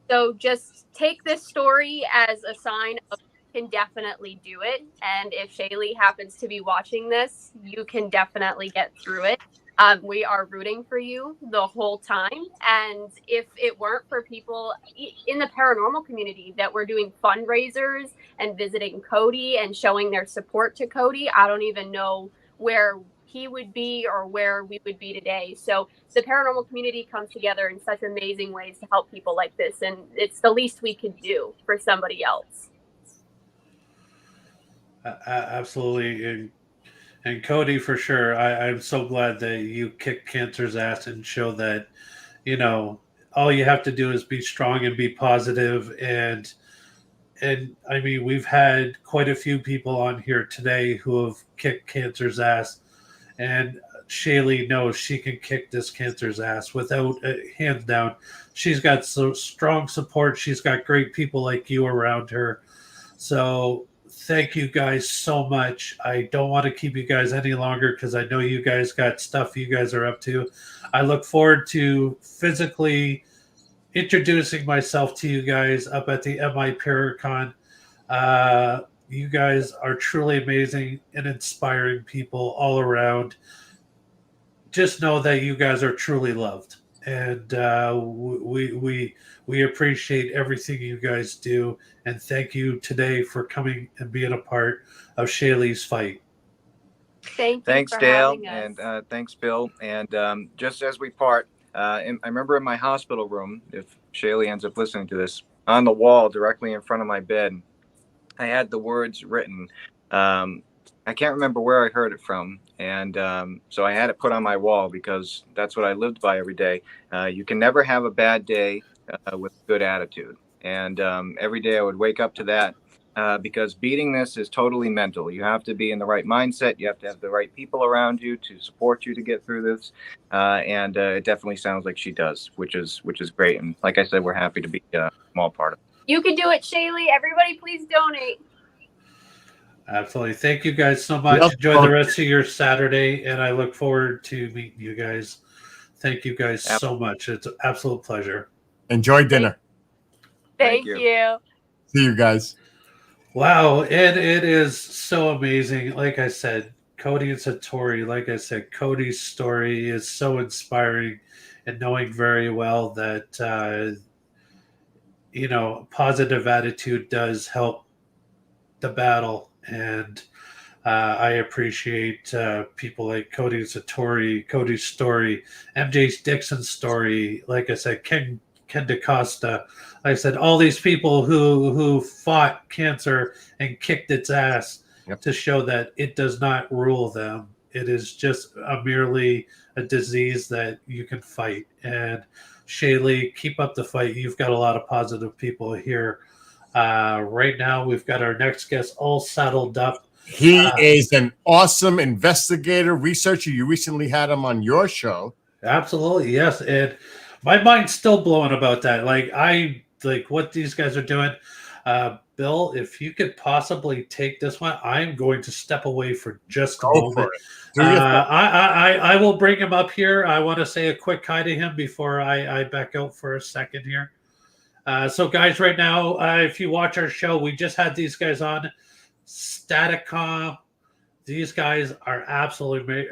So just take this story as a sign of you can definitely do it. And if Shaylee happens to be watching this, you can definitely get through it. We are rooting for you the whole time. And if it weren't for people in the paranormal community that were doing fundraisers and visiting Cody and showing their support to Cody, I don't even know where he would be or where we would be today. So the paranormal community comes together in such amazing ways to help people like this. And it's the least we could do for somebody else. Absolutely. And Cody, for sure, I'm so glad that you kicked cancer's ass and show that, all you have to do is be strong and be positive. And I mean, we've had quite a few people on here today who have kicked cancer's ass. And Shaylee knows she can kick this cancer's ass without hands down. She's got so strong support. She's got great people like you around her. So thank you guys so much. I don't want to keep you guys any longer because I know you guys got stuff you guys are up to. I look forward to physically introducing myself to you guys up at the MI Paracon. You guys are truly amazing and inspiring people all around. Just know that you guys are truly loved, and we appreciate everything you guys do. And thank you today for coming and being a part of Shaylee's fight. Thanks, Dale, and thanks, Bill. And just as we part, I remember in my hospital room, if Shaylee ends up listening to this, on the wall directly in front of my bed, I had the words written. I can't remember where I heard it from. And so I had it put on my wall because that's what I lived by every day. You can never have a bad day with good attitude. And every day I would wake up to that because beating this is totally mental. You have to be in the right mindset. You have to have the right people around you to support you to get through this. And it definitely sounds like she does, which is great. And like I said, we're happy to be a small part of it. You can do it, Shaylee. Everybody, please donate. Absolutely. Thank you guys so much. Yep. Enjoy the rest of your Saturday, and I look forward to meeting you guys. Thank you guys so much. It's an absolute pleasure. Enjoy dinner. Thank you. See you guys. Wow. And it is so amazing. Like I said, Cody and Satori, like I said, Cody's story is so inspiring, and knowing very well that, positive attitude does help the battle. And I appreciate people like Cody and Satori, Cody's story, MJ Dixon's story. Like I said, Ken DaCosta. Like I said, all these people who fought cancer and kicked its ass to show that it does not rule them. It is just merely a disease that you can fight. And Shaylee, keep up the fight. You've got a lot of positive people here. Right now, we've got our next guest all saddled up. He is an awesome investigator, researcher. You recently had him on your show. Absolutely, yes. And my mind's still blowing about that. Like what these guys are doing. Bill, if you could possibly take this one, I'm going to step away for just a moment. I will bring him up here. I want to say a quick hi to him before I back out for a second here. So guys, right now, if you watch our show, we just had these guys on. Staticom. These guys are absolutely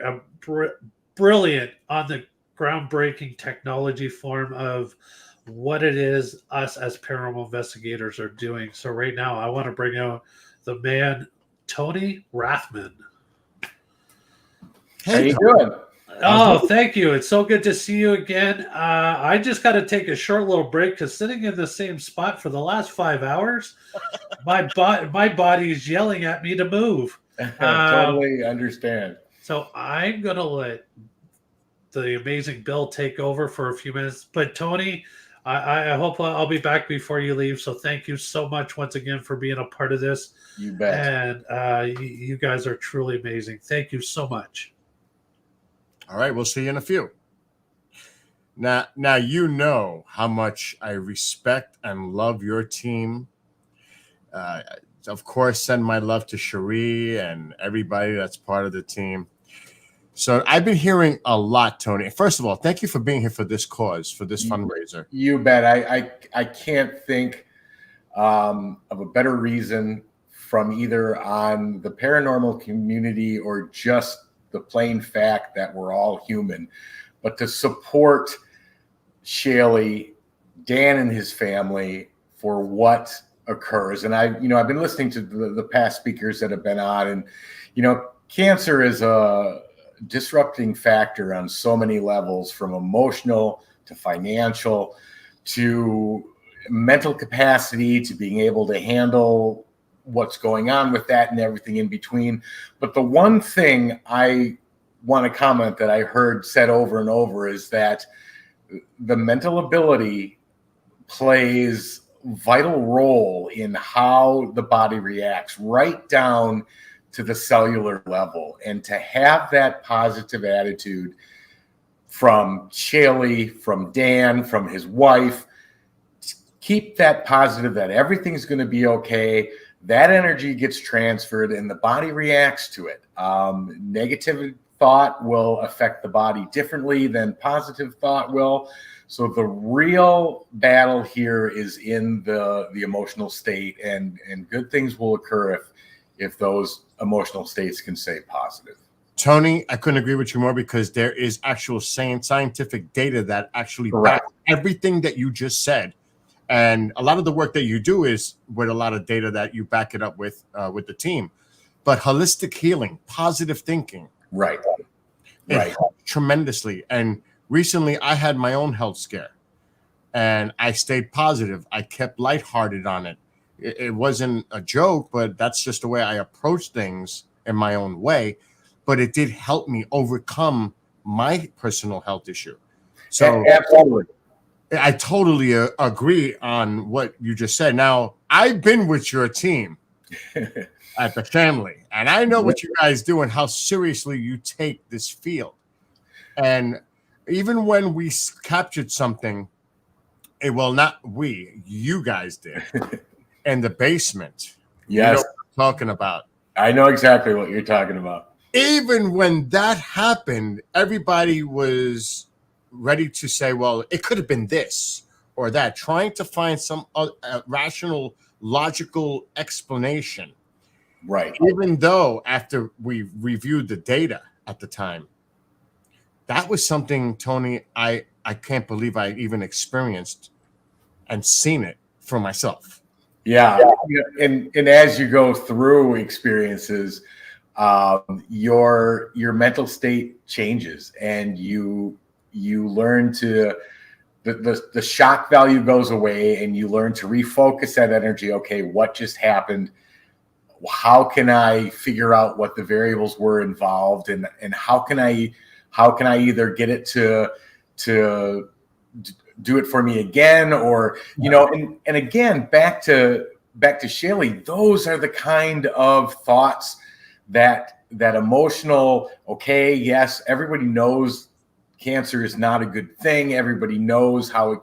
brilliant on the groundbreaking technology form of what it is us as paranormal investigators are doing. So right now, I want to bring out the man, Tony Rathman. How you doing? Oh, thank you. It's so good to see you again. I just got to take a short little break because sitting in the same spot for the last 5 hours, my body is yelling at me to move. Totally understand. So I'm going to let the amazing Bill take over for a few minutes. But Tony, I hope I'll be back before you leave. So thank you so much once again for being a part of this. You bet. And you guys are truly amazing. Thank you so much. All right, we'll see you in a few. Now you know how much I respect and love your team. Of course, send my love to Cherie and everybody that's part of the team. So I've been hearing a lot, Tony. First of all, thank you for being here for this cause, for this fundraiser. You bet. I can't think of a better reason from either on the paranormal community or just the plain fact that we're all human, but to support Shaley, Dan and his family for what occurs. And I've been listening to the past speakers that have been on, and, cancer is a disrupting factor on so many levels, from emotional to financial to mental capacity to being able to handle what's going on with that and everything in between. But the one thing I want to comment that I heard said over and over is that the mental ability plays vital role in how the body reacts, right down to the cellular level. And to have that positive attitude from Shaley, from Dan, from his wife, keep that positive, that everything's going to be okay. That energy gets transferred and the body reacts to it. Negative thought will affect the body differently than positive thought will. So the real battle here is in the emotional state, and good things will occur if those emotional states can stay positive. Tony, I couldn't agree with you more, because there is actual scientific data that actually backs everything that you just said. And a lot of the work that you do is with a lot of data that you back it up with the team. But holistic healing, positive thinking, right, tremendously. And recently, I had my own health scare, and I stayed positive. I kept lighthearted on it. It wasn't a joke, but that's just the way I approach things in my own way. But it did help me overcome my personal health issue. So absolutely. I totally agree on what you just said. Now, I've been with your team at the family, and I know what you guys do and how seriously you take this field. And even when we captured something, you guys did, in the basement. Yes. You know what I'm talking about. I know exactly what you're talking about. Even when that happened, everybody was ready to say, well, it could have been this or that, trying to find some rational, logical explanation. Right. Even though after we reviewed the data at the time, that was something, Tony, I can't believe I even experienced and seen it for myself. Yeah. And as you go through experiences, your mental state changes, and you learn to, the shock value goes away, and you learn to refocus that energy. Okay, what just happened? How can I figure out what the variables were involved, and how can I either get it to do it for me again, or and again, back to Shaley, those are the kind of thoughts that emotional, okay, yes, everybody knows cancer is not a good thing. Everybody knows how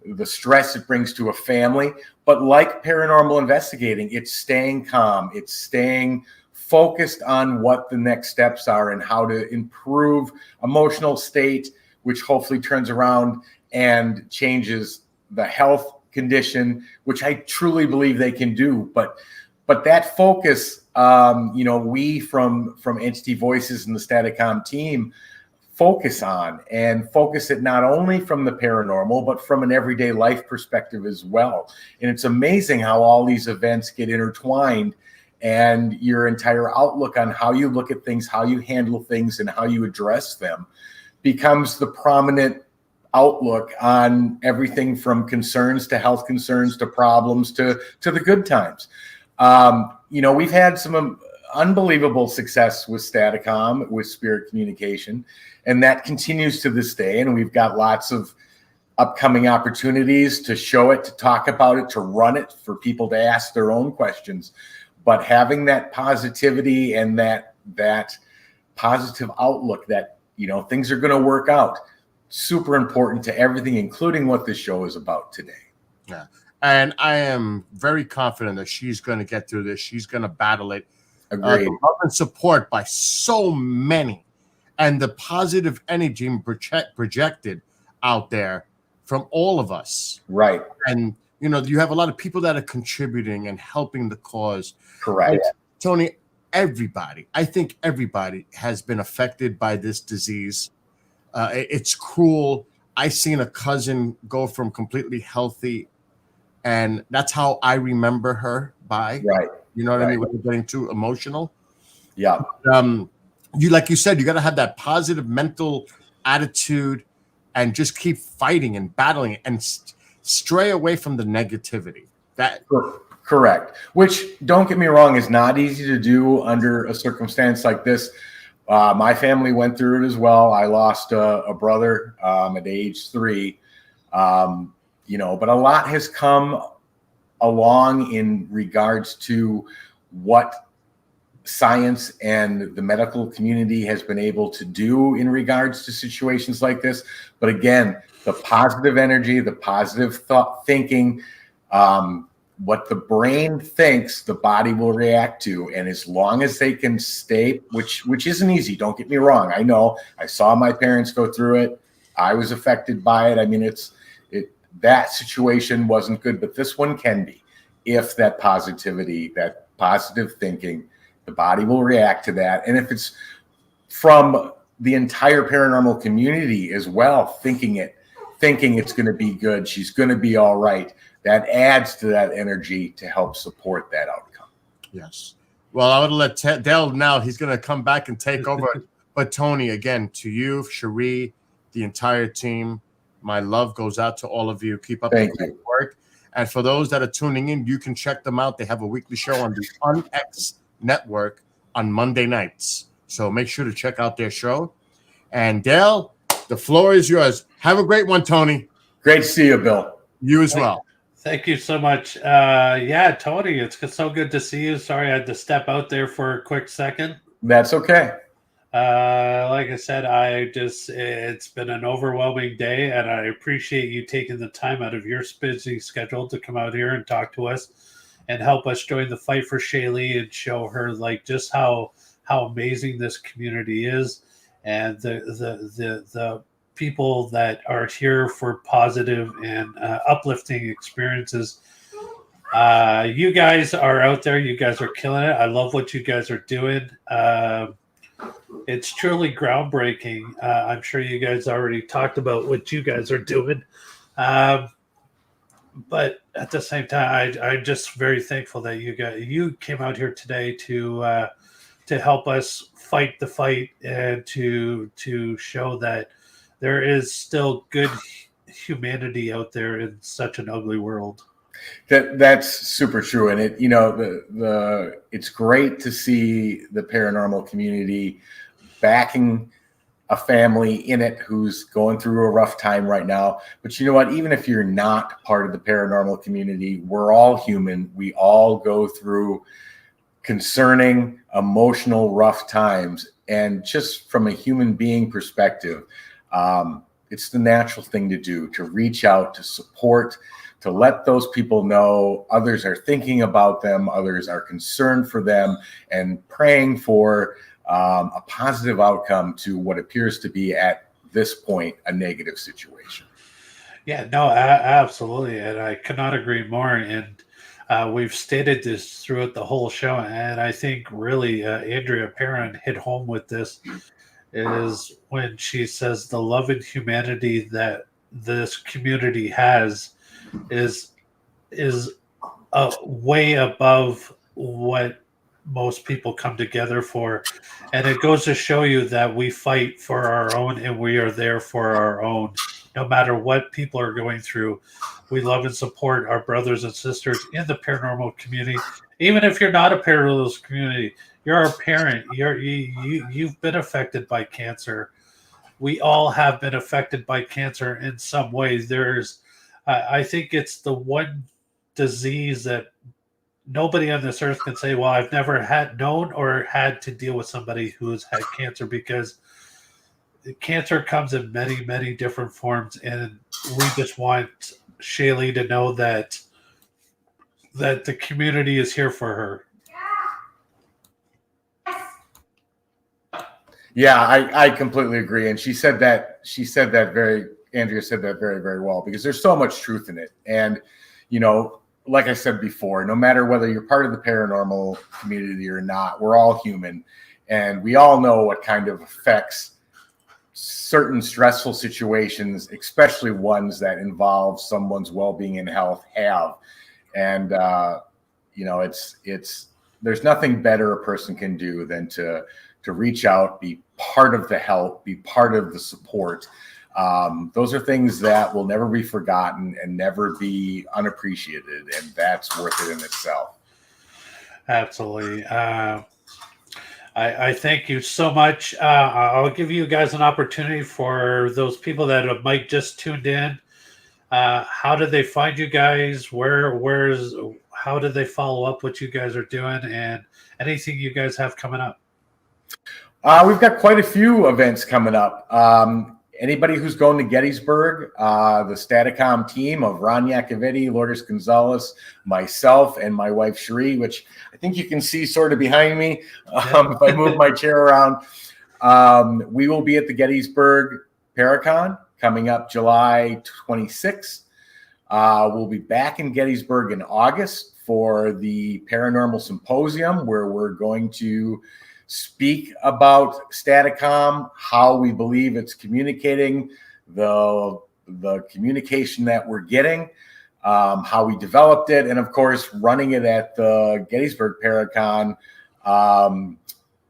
the stress it brings to a family. But like paranormal investigating, it's staying calm. It's staying focused on what the next steps are and how to improve emotional state, which hopefully turns around and changes the health condition, which I truly believe they can do. But that focus, we from Entity Voices and the Staticom team focus it not only from the paranormal, but from an everyday life perspective as well. And it's amazing how all these events get intertwined, and your entire outlook on how you look at things, how you handle things, and how you address them becomes the prominent outlook on everything from concerns to health concerns to problems to the good times. We've had some unbelievable success with Staticom, with Spirit Communication, and that continues to this day. And we've got lots of upcoming opportunities to show it, to talk about it, to run it, for people to ask their own questions. But having that positivity and that positive outlook that, things are going to work out, super important to everything, including what this show is about today. Yeah. And I am very confident that she's going to get through this. She's going to battle it. Agreed. The love and support by so many, and the positive energy projected out there from all of us. Right. And, you have a lot of people that are contributing and helping the cause. Correct. Tony, everybody, I think everybody has been affected by this disease. It's cruel. I seen a cousin go from completely healthy, and that's how I remember her by. Right. You know what I Right. mean? Without getting too emotional. Yeah. You, like you said, you got to have that positive mental attitude and just keep fighting and battling and stray away from the negativity. That correct. Which, don't get me wrong, is not easy to do under a circumstance like this. My family went through it as well. I lost a brother at age 3, you know, but a lot has come along in regards to what science and the medical community has been able to do in regards to situations like this. But again, the positive energy, the positive thinking, what the brain thinks, the body will react to. And as long as they can stay, which isn't easy, don't get me wrong. I know, I saw my parents go through it. I was affected by it. I mean, that situation wasn't good, but this one can be. If that positivity, that positive thinking, the body will react to that. And if it's from the entire paranormal community as well, thinking it's going to be good, she's going to be all right, that adds to that energy to help support that outcome. Yes. Well, I would let Dale now. He's going to come back and take over. But Tony, again, to you, Cherie, the entire team, my love goes out to all of you. Keep up the great work. And for those that are tuning in, you can check them out. They have a weekly show on the UnX Network on Monday nights. So make sure to check out their show. And Dale, the floor is yours. Have a great one, Tony. Great to see you, Bill. You as well. Thank you so much. Yeah, Tony, it's so good to see you. Sorry I had to step out there for a quick second. That's okay. Like I said, it's been an overwhelming day, and I appreciate you taking the time out of your busy schedule to come out here and talk to us and help us join the fight for Shaylee and show her like just how amazing this community is, and the people that are here for positive and uplifting experiences. You guys are out there. You guys are killing it. I love what you guys are doing. It's truly groundbreaking. I'm sure you guys already talked about what you guys are doing. But at the same time, I'm just very thankful that you came out here today to help us fight the fight and to show that there is still good humanity out there in such an ugly world. That's super true, and it's great to see the paranormal community backing a family in it who's going through a rough time right now. But you know what? Even if you're not part of the paranormal community, we're all human. We all go through concerning, emotional, rough times, and just from a human being perspective, it's the natural thing to do, to reach out, to support, to let those people know others are thinking about them, others are concerned for them, and praying for a positive outcome to what appears to be at this point a negative situation. Yeah, no, absolutely, and I cannot agree more. And we've stated this throughout the whole show, and I think really Andrea Perron hit home with this. Is when she says the love and humanity that this community has is way above what most people come together for. And it goes to show you that we fight for our own, and we are there for our own, no matter what people are going through. We love and support our brothers and sisters in the paranormal community. Even if you're not a paranormal community, you're a parent, you've been affected by cancer. We all have been affected by cancer in some ways. I think it's the one disease that nobody on this earth can say, well, I've never known or had to deal with somebody who's had cancer, because cancer comes in many, many different forms. And we just want Shaylee to know that the community is here for her. Yeah, I completely agree. And Andrea said that very, very well, because there's so much truth in it. And, like I said before, no matter whether you're part of the paranormal community or not, we're all human, and we all know what kind of effects certain stressful situations, especially ones that involve someone's well-being and health, have. And there's nothing better a person can do than to reach out, be part of the help, be part of the support. Those are things that will never be forgotten and never be unappreciated, and that's worth it in itself. Absolutely. I thank you so much. I'll give you guys an opportunity for those people that might just tuned in. How did they find you guys? How did they follow up what you guys are doing, and anything you guys have coming up? We've got quite a few events coming up. Anybody who's going to Gettysburg, the Staticom team of Ron Iacovetti, Lourdes Gonzalez, myself, and my wife Cherie, which I think you can see sort of behind me if I move my chair around. We will be at the Gettysburg Paracon coming up July 26th. We'll be back in Gettysburg in August for the Paranormal Symposium, where we're going to speak about Staticom, how we believe it's communicating, the communication that we're getting, how we developed it, and of course, running it at the Gettysburg Paracon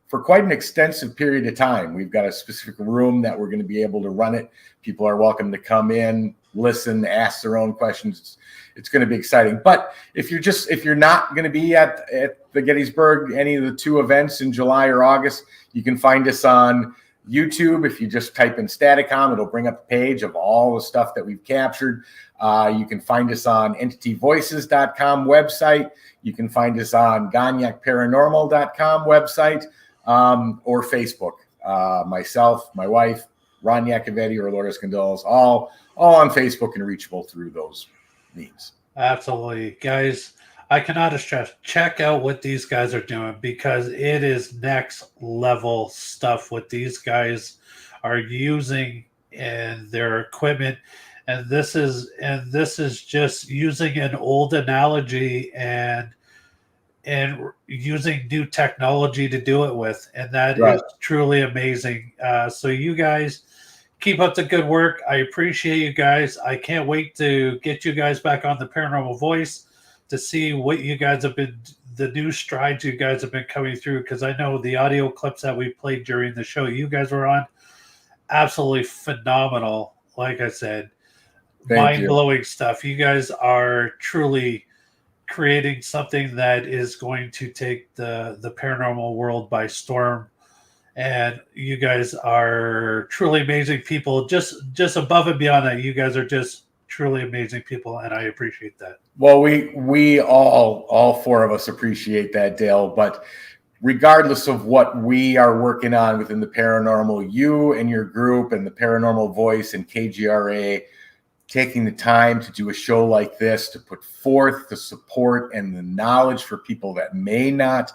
for quite an extensive period of time. We've got a specific room that we're going to be able to run it. People are welcome to come in, listen, ask their own questions. It's going to be exciting. But if you're not going to be at the Gettysburg, any of the two events in July or August, you can find us on YouTube. If you just type in Staticom, it'll bring up a page of all the stuff that we've captured. You can find us on entityvoices.com website. You can find us on GagnacParanormal.com website, or Facebook. Myself, my wife, Ron Iacovetti, or Lourdes Gonzalez, all on Facebook and reachable through those means. Absolutely. Guys, I cannot stress, check out what these guys are doing, because it is next level stuff what these guys are using in their equipment. And this is just using an old analogy and using new technology to do it with. And that is truly amazing. So you guys keep up the good work. I appreciate you guys. I can't wait to get you guys back on the Paranormal Voice to see what you guys have been, the new strides you guys have been coming through. Because I know the audio clips that we played during the show you guys were on, absolutely phenomenal. Like I said, mind-blowing stuff. You guys are truly creating something that is going to take the paranormal world by storm. And you guys are truly amazing people. Just above and beyond that, you guys are just truly amazing people, and I appreciate that. Well, we all four of us appreciate that, Dale. But regardless of what we are working on within the paranormal, you and your group and the Paranormal Voice and KGRA taking the time to do a show like this, to put forth the support and the knowledge for people that may not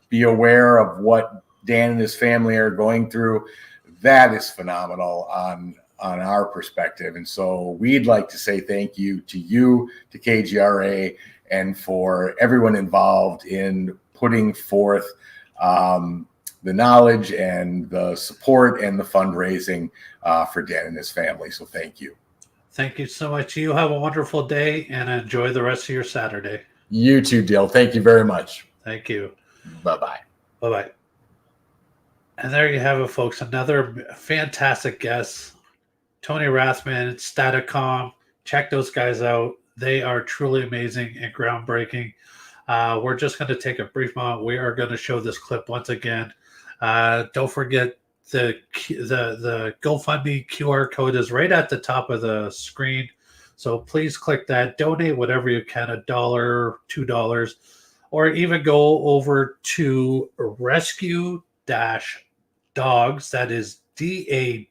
be aware of what Dan and his family are going through, that is phenomenal on our perspective. And so we'd like to say thank you, to KGRA, and for everyone involved in putting forth the knowledge and the support and the fundraising for Dan and his family. So thank you. Thank you so much. You have a wonderful day and enjoy the rest of your Saturday. You too, Dale. Thank you very much. Thank you. Bye-bye. Bye-bye. And there you have it, folks. Another fantastic guest, Tony Rathman, Staticom. Check those guys out. They are truly amazing and groundbreaking. We're just going to take a brief moment. We are going to show this clip once again. Don't forget the GoFundMe QR code is right at the top of the screen. So please click that. Donate whatever you can, $1, $2, or even go over to Rescue Dogs. That is DAWGZ.com,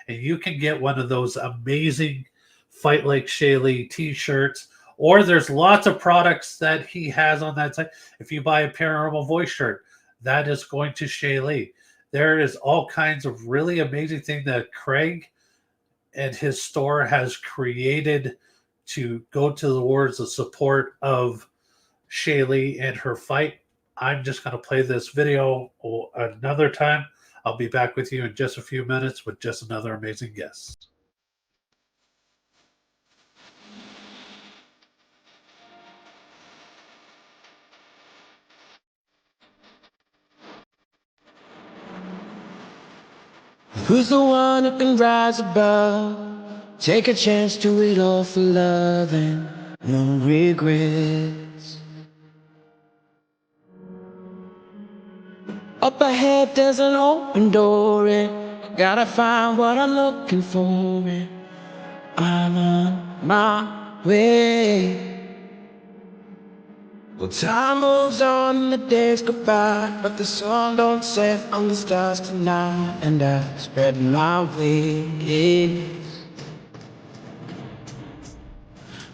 and you can get one of those amazing Fight Like Shaylee t-shirts. Or there's lots of products that he has on that site. If you buy a Paranormal Voice shirt, that is going to Shaylee. There is all kinds of really amazing things that Craig and his store has created to go towards the support of Shaylee and her fight. I'm just going to play this video another time. I'll be back with you in just a few minutes with just another amazing guest. Who's the one who can rise above? Take a chance to it all for love and no regrets. Up ahead there's an open door and gotta find what I'm looking for and I'm on my way. Well, time moves on and the days go by, but the sun don't set on the stars tonight, and I spread my wings.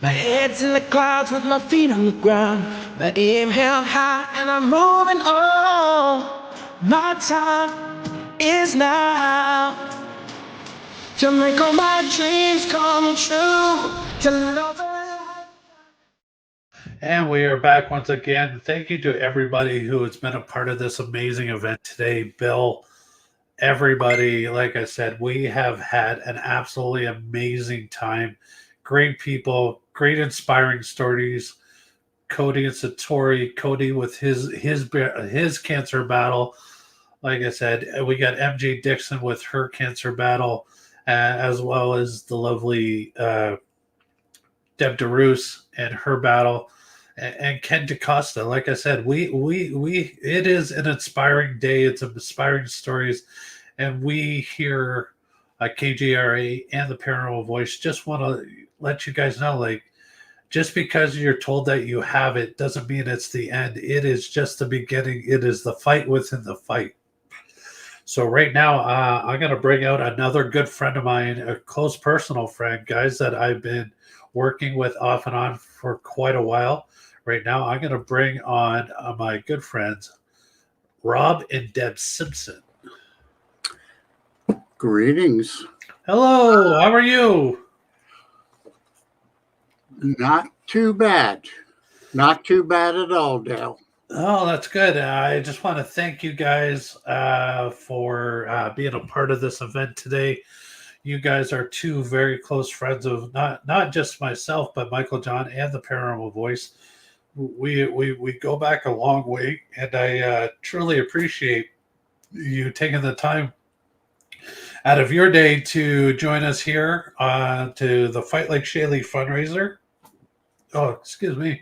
My head's in the clouds with my feet on the ground, my aim held high and I'm moving on. My time is now to make all my dreams come true, to love. And we are back once again. Thank you to everybody who has been a part of this amazing event today. Bill, everybody, like I said, we have had an absolutely amazing time. Great people, great inspiring stories. Cody and Satori, Cody with his cancer battle. Like I said, we got MJ Dixon with her cancer battle, as well as the lovely Deb DeRoos and her battle. And Ken DaCosta, like I said, it is an inspiring day. It's inspiring stories, and we here at KGRA and the Paranormal Voice just want to let you guys know, like, just because you're told that you have it doesn't mean it's the end. It is just the beginning. It is the fight within the fight. So right now, I'm going to bring out another good friend of mine, a close personal friend, guys that I've been working with off and on for quite a while. Right now, I'm going to bring on my good friends, Rob and Deb Simpson. Greetings. Hello, how are you? Not too bad. Not too bad at all, Dale. Oh, that's good. I just want to thank you guys for being a part of this event today. You guys are two very close friends of not just myself, but Michael John and the Paranormal Voice. We go back a long way, and I truly appreciate you taking the time out of your day to join us here to the Fight Like Shaylee fundraiser. Oh, excuse me.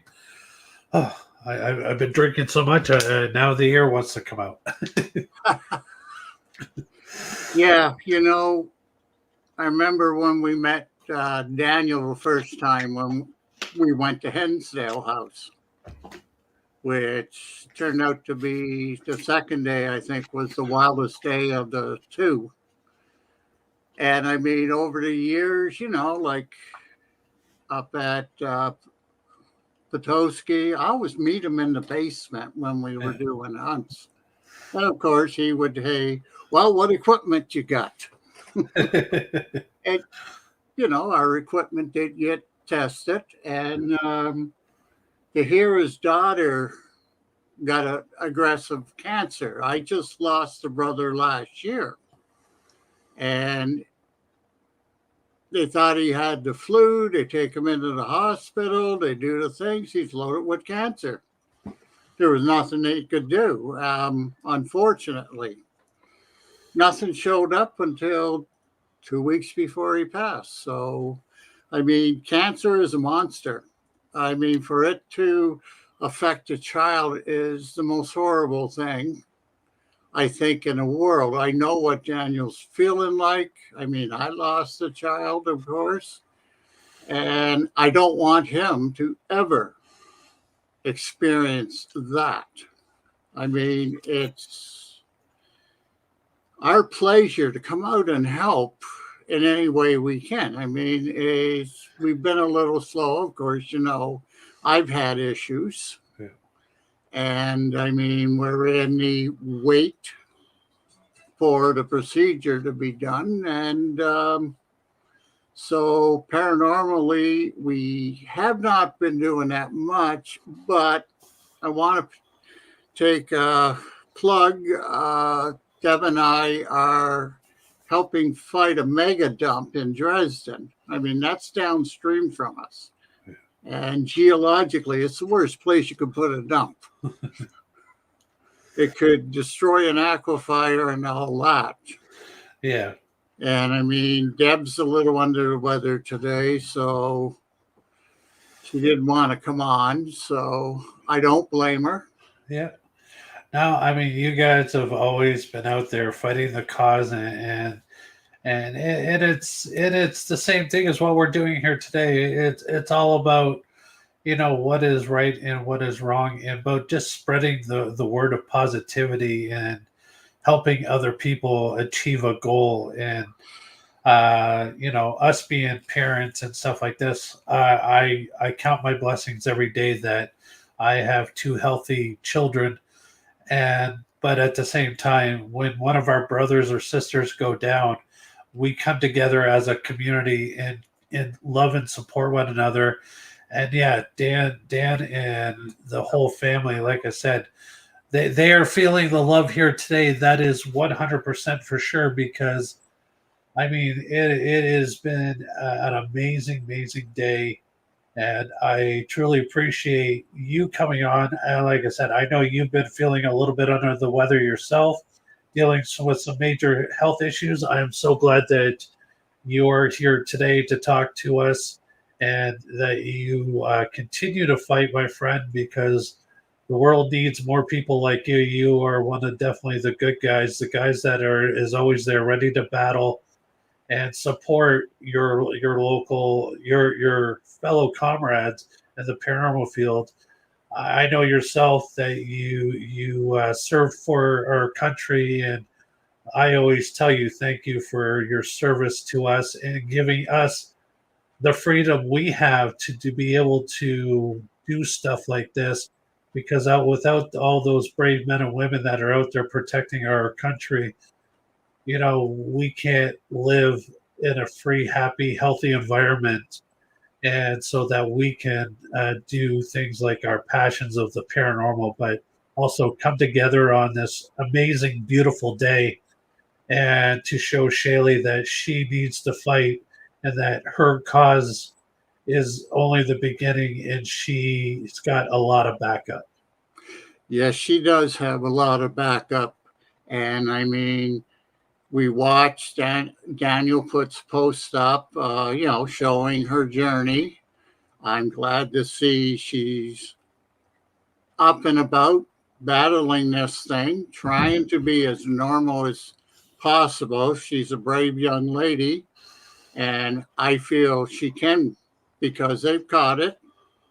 Oh, I've been drinking so much, now the ear wants to come out. Yeah, I remember when we met Daniel the first time when we went to Hensdale House, which turned out to be the second day, I think, was the wildest day of the two. And I mean, over the years, like up at Petoskey, I always meet him in the basement when we were doing hunts. And of course, he would say, well, what equipment you got? And, our equipment did get tested. And to hear his daughter got an aggressive cancer. I just lost a brother last year. And they thought he had the flu. They take him into the hospital. They do the things. He's loaded with cancer. There was nothing they could do, unfortunately. Nothing showed up until 2 weeks before he passed. So, I mean, cancer is a monster. I mean, for it to affect a child is the most horrible thing, I think, in the world. I know what Daniel's feeling like. I mean, I lost a child, of course, and I don't want him to ever experience that. I mean, it's our pleasure to come out and help in any way we can. I mean, we've been a little slow, of course, I've had issues. Yeah. And I mean, we're in the wait for the procedure to be done. And So paranormally, we have not been doing that much, but I want to take a plug. Deb and I are helping fight a mega dump in Dresden. I mean, that's downstream from us. And geologically, it's the worst place you could put a dump. It could destroy an aquifer and all that. Yeah. And I mean, Deb's a little under the weather today, so she didn't want to come on. So I don't blame her. Yeah. No, I mean, you guys have always been out there fighting the cause, and it's the same thing as what we're doing here today. It's all about, you know, what is right and what is wrong, and about just spreading the word of positivity and helping other people achieve a goal. And you know, us being parents and stuff like this, I count my blessings every day that I have 2 healthy children. But at the same time, when one of our brothers or sisters go down, we come together as a community and love and support one another. And yeah, Dan and the whole family, like I said, they are feeling the love here today. That is 100% for sure, because I mean, it has been an amazing day. And I truly appreciate you coming on. And like I said, I know you've been feeling a little bit under the weather yourself, dealing with some major health issues. I am so glad that you are here today to talk to us, and that you continue to fight, my friend, because the world needs more people like you. You are one of definitely the good guys, the guys that is always there ready to battle and support your local, your fellow comrades in the paranormal field. I know yourself that you served for our country, and I always tell you thank you for your service to us and giving us the freedom we have to be able to do stuff like this, because without all those brave men and women that are out there protecting our country, you know, we can't live in a free, happy, healthy environment. And so that we can do things like our passions of the paranormal, but also come together on this amazing, beautiful day and to show Shaylee that she needs to fight and that her cause is only the beginning, and she's got a lot of backup. Yes, she does have a lot of backup. And I mean, we watched Daniel puts posts up, you know, showing her journey. I'm glad to see she's up and about, battling this thing, trying to be as normal as possible. She's a brave young lady, and I feel she can, because they've caught it,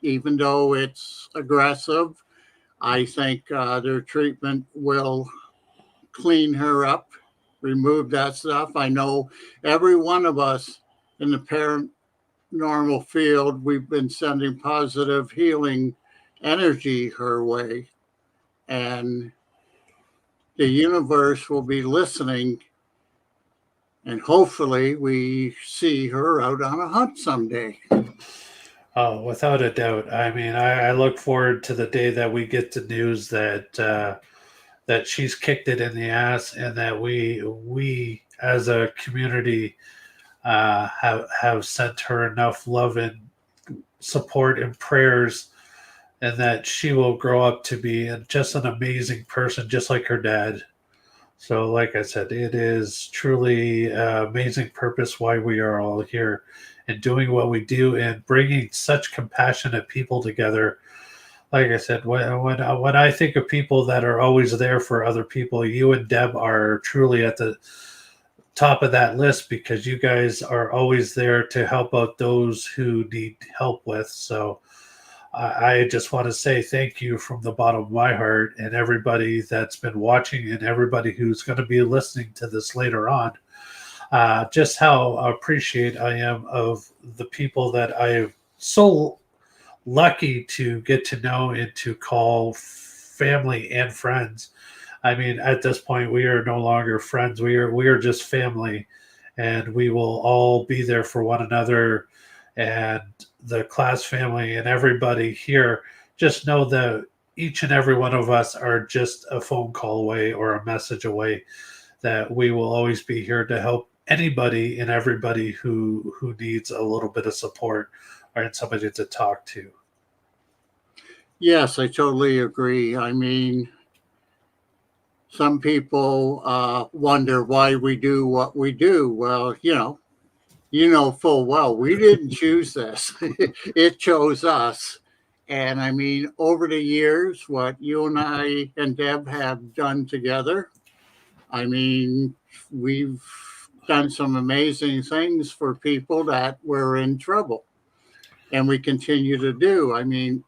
even though it's aggressive. I think their treatment will clean her up, remove that stuff. I know every one of us in the paranormal field, we've been sending positive healing energy her way, and the universe will be listening, and hopefully we see her out on a hunt someday. Oh, without a doubt. I mean, I look forward to the day that we get the news that that she's kicked it in the ass, and that we as a community have sent her enough love and support and prayers, and that she will grow up to be just an amazing person, just like her dad. So, like I said, it is truly amazing purpose why we are all here and doing what we do and bringing such compassionate people together. Like I said, when I think of people that are always there for other people, you and Deb are truly at the top of that list, because you guys are always there to help out those who need help with. So I just want to say thank you from the bottom of my heart, and everybody that's been watching and everybody who's going to be listening to this later on. Just how appreciative I am of the people that I'm so lucky to get to know and to call family and friends. I mean, at this point, we are no longer friends. We are just family, and we will all be there for one another. And the Class family and everybody here, just know that each and every one of us are just a phone call away or a message away, that we will always be here to help anybody and everybody who needs a little bit of support or somebody to talk to. Yes, I totally agree. I mean, some people wonder why we do what we do. Well, you know full well we didn't choose this. It chose us. And I mean, over the years, what you and I and Deb have done together, I mean, we've done some amazing things for people that were in trouble. And we continue to do. I mean,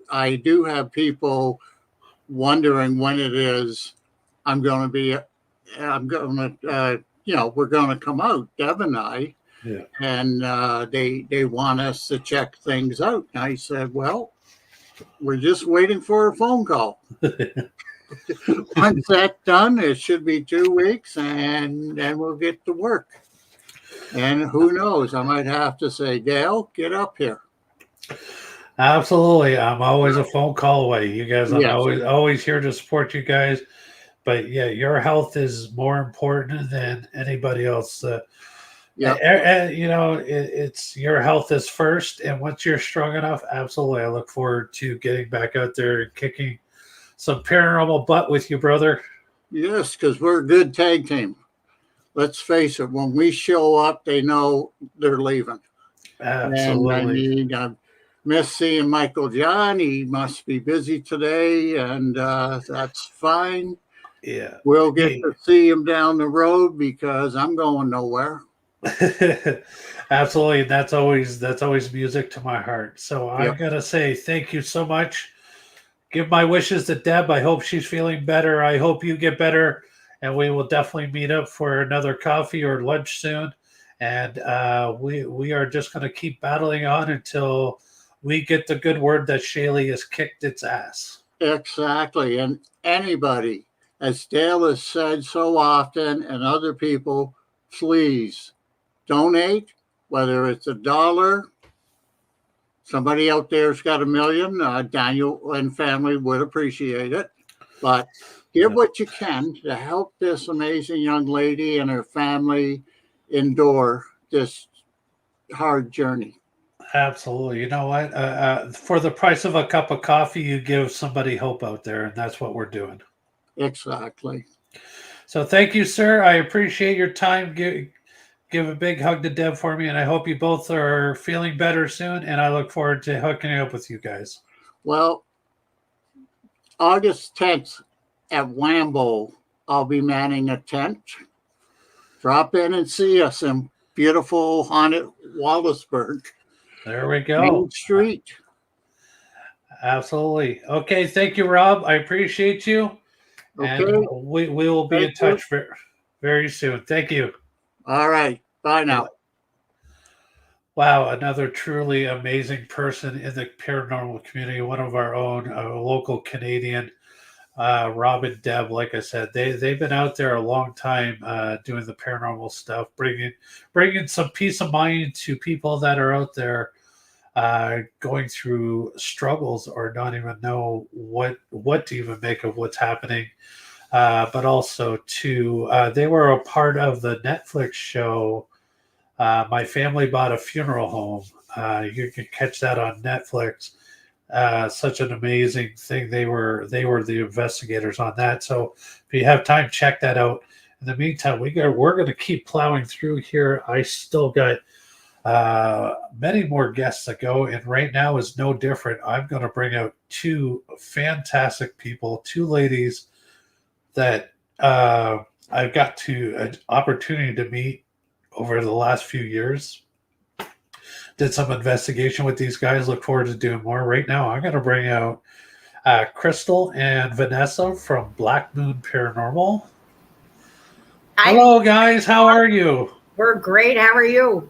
I do have people wondering when it is we're going to come out, Deb and I. Yeah. And they want us to check things out. And I said, well, we're just waiting for a phone call. Once that's done, it should be 2 weeks, and then we'll get to work. And who knows, I might have to say, Dale, get up here. Absolutely. I'm always a phone call away. You guys, I'm Yes. always here to support you guys. But yeah, your health is more important than anybody else. It's your health is first. And once you're strong enough, absolutely. I look forward to getting back out there and kicking some paranormal butt with you, brother. Yes, because we're a good tag team. Let's face it, when we show up, they know they're leaving. Absolutely. And I mean, I miss seeing Michael John. He must be busy today, and that's fine. Yeah. We'll get to see him down the road because I'm going nowhere. Absolutely. That's always music to my heart. So I Yep. gotta say thank you so much. Give my wishes to Deb. I hope she's feeling better. I hope you get better, and we will definitely meet up for another coffee or lunch soon. And we are just going to keep battling on until we get the good word that Shaylee has kicked its ass. Exactly. And anybody, as Dale has said so often, and other people, please donate, whether it's $1. Somebody out there's got $1 million. Daniel and family would appreciate it. But give what you can to help this amazing young lady and her family endure this hard journey. Absolutely. You know what? For the price of a cup of coffee, you give somebody hope out there, and that's what we're doing. Exactly. So thank you, sir. I appreciate your time. Give a big hug to Deb for me, and I hope you both are feeling better soon, and I look forward to hooking up with you guys. Well, August 10th at Wambo, I'll be manning a tent. Drop in and see us in beautiful haunted Wallaceburg. There we go. Main Street. Absolutely. Okay. Thank you, Rob. I appreciate you. Okay. And we will be in touch very soon. Thank you. All right. Bye now. Wow. Another truly amazing person in the paranormal community, one of our own, a local Canadian, Rob and Deb. Like I said, they've been out there a long time doing the paranormal stuff, bringing some peace of mind to people that are out there going through struggles or not even know what to even make of what's happening. But also they were a part of the Netflix show, My Family Bought a Funeral Home. You can catch that on Netflix. Such an amazing thing. They were the investigators on that. So if you have time, check that out. In the meantime, we're going to keep plowing through here. I still got many more guests to go, and right now is no different. I'm going to bring out two fantastic people, two ladies that I've got an opportunity to meet over the last few years. Did some investigation with these guys. Look forward to doing more. Right now, I'm going to bring out Crystal and Vanessa from Black Moon Paranormal. Hello, guys. How are you? We're great. How are you?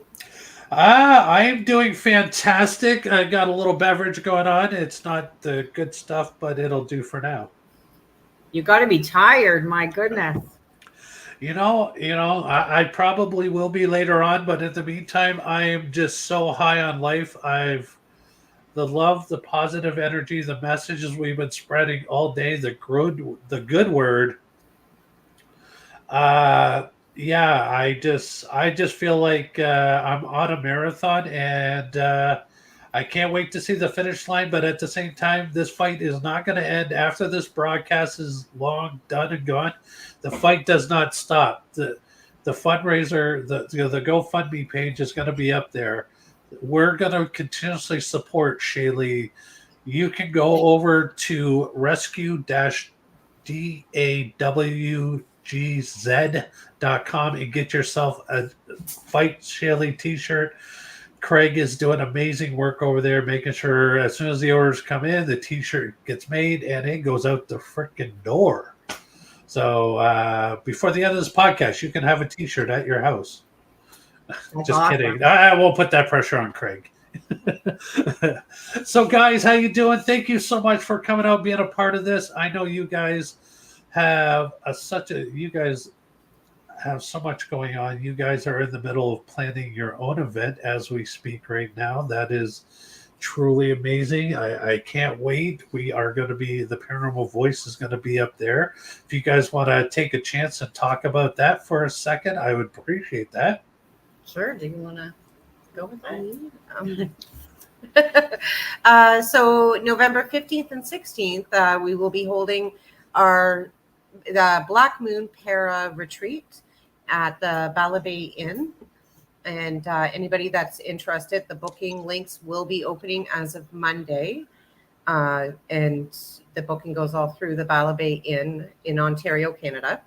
I am doing fantastic. I got a little beverage going on. It's not the good stuff, but it'll do for now. You got to be tired. My goodness. I probably will be later on, but in the meantime, I am just so high on life. The love, the positive energy, the messages we've been spreading all day, the good word. Yeah, I just feel like I'm on a marathon, and I can't wait to see the finish line. But at the same time, this fight is not going to end after this broadcast is long done and gone. The fight does not stop. The fundraiser, the GoFundMe page is going to be up there. We're going to continuously support Shaylee. You can go over to rescue-dawgz.com and get yourself a Fight Shaylee t-shirt. Craig is doing amazing work over there, making sure as soon as the orders come in, the t-shirt gets made and it goes out the freaking door. So before the end of this podcast, you can have a t-shirt at your house. Just awesome. kidding. I won't put that pressure on Craig. So guys, how you doing? Thank you so much for coming out, being a part of this. I know you guys have you guys have so much going on. You guys are in the middle of planning your own event as we speak right now. That is truly amazing. I can't wait. We are going to be, the Paranormal Voice is going to be up there. If you guys want to take a chance and talk about that for a second, I would appreciate that. Sure. Do you want to go with that? So November 15th and 16th, we will be holding the Black Moon Para Retreat at the Bala Bay Inn. And anybody that's interested, the booking links will be opening as of Monday. And the booking goes all through the Bala Bay Inn in Ontario, Canada.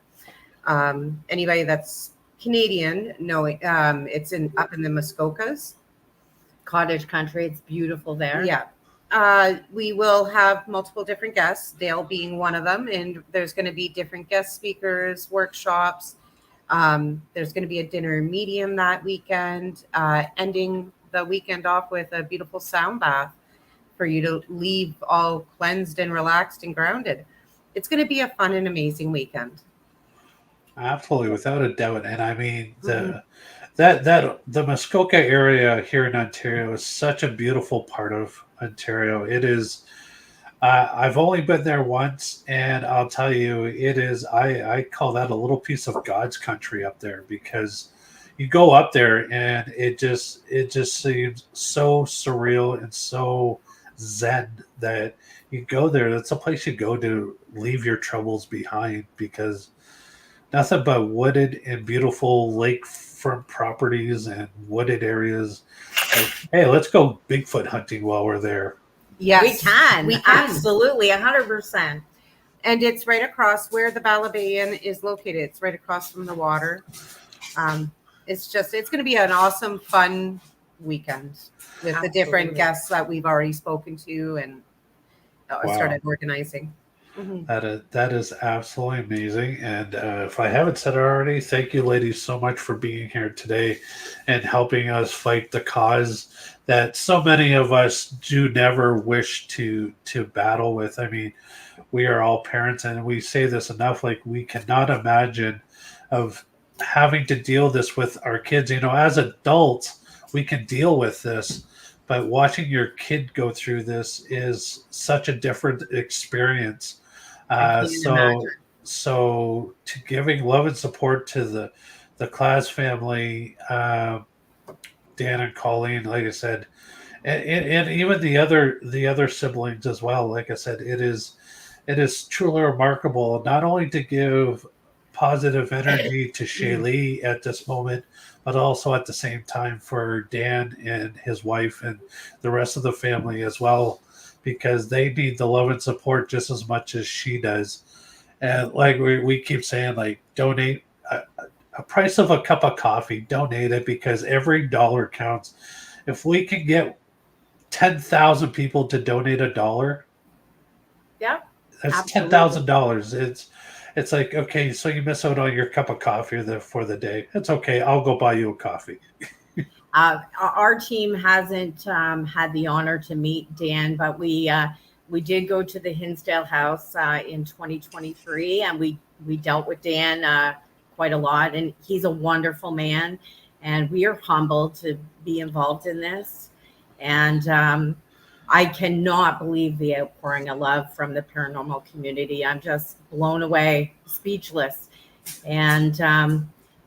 Anybody that's Canadian, it's up in the Muskokas. Cottage country. It's beautiful there. Yeah. We will have multiple different guests, Dale being one of them. And there's going to be different guest speakers, workshops. There's going to be a dinner medium that weekend, ending the weekend off with a beautiful sound bath for you to leave all cleansed and relaxed and grounded. It's going to be a fun and amazing weekend. Absolutely, without a doubt. And I mean, the Muskoka area here in Ontario is such a beautiful part of Ontario. It is. I've only been there once, and I'll tell you, it is. I call that a little piece of God's country up there, because you go up there and it just seems so surreal and so zen that you go there. That's a place you go to leave your troubles behind, because nothing but wooded and beautiful lakefront properties and wooded areas. Like, hey, let's go Bigfoot hunting while we're there. Yes, we can. We can. Absolutely, 100%. And it's right across where the Bala Bay Inn is located. It's right across from the water. It's going to be an awesome, fun weekend with the different guests that we've already spoken to and started organizing. Mm-hmm. That is absolutely amazing. And if I haven't said it already, thank you, ladies, so much for being here today and helping us fight the cause that so many of us do never wish to battle with. I mean, we are all parents, and we say this enough, like, we cannot imagine of having to deal this with our kids. You know, as adults, we can deal with this, but watching your kid go through this is such a different experience. So to giving love and support to the Klaas family, Dan and Colleen, like I said, and even the other siblings as well. Like I said, it is truly remarkable, not only to give positive energy to Shaylee at this moment, but also at the same time for Dan and his wife and the rest of the family as well, because they need the love and support just as much as she does. And like we keep saying, like, donate a price of a cup of coffee, donate it, because every dollar counts. If we can get 10,000 people to donate $1, yeah, that's $10,000. It's like, okay, so you miss out on your cup of coffee for the day. It's okay. I'll go buy you a coffee. Our team hasn't had the honor to meet Dan, but we did go to the Hinsdale House in 2023, and we dealt with Dan quite a lot, and he's a wonderful man, and we are humbled to be involved in this. And I cannot believe the outpouring of love from the paranormal community. I'm just blown away, speechless. And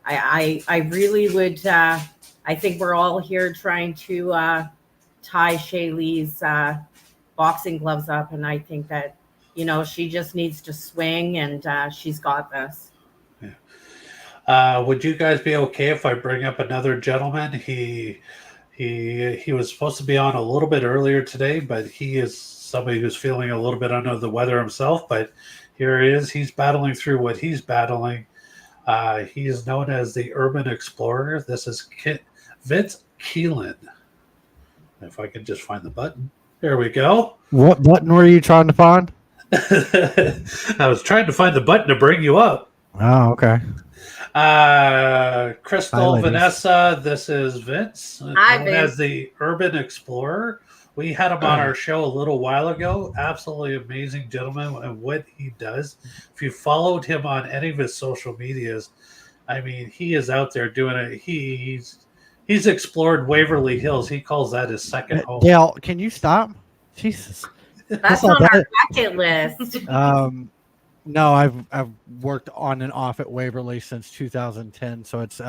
I really would, I think we're all here trying to tie Shaylee's boxing gloves up. And I think that, you know, she just needs to swing, and she's got this. Would you guys be okay if I bring up another gentleman? He was supposed to be on a little bit earlier today, but he is somebody who's feeling a little bit under the weather himself. But here he is. He's battling through what he's battling. He is known as the Urban Explorer. This is Vince Keelan. If I could just find the button. There we go. What button were you trying to find? I was trying to find the button to bring you up. Oh, okay. Crystal, Hi, ladies. Vanessa, this is Vince, Hi, known Vince. as the Urban Explorer. We had him on our show a little while ago. Absolutely amazing gentleman and what he does. If you followed him on any of his social medias, I mean, he is out there doing it. He's explored Waverly Hills. He calls that his second home. Dale, can you stop? Jesus. That's not on our bad. bucket list. No, I've worked on and off at Waverly since 2010, so it's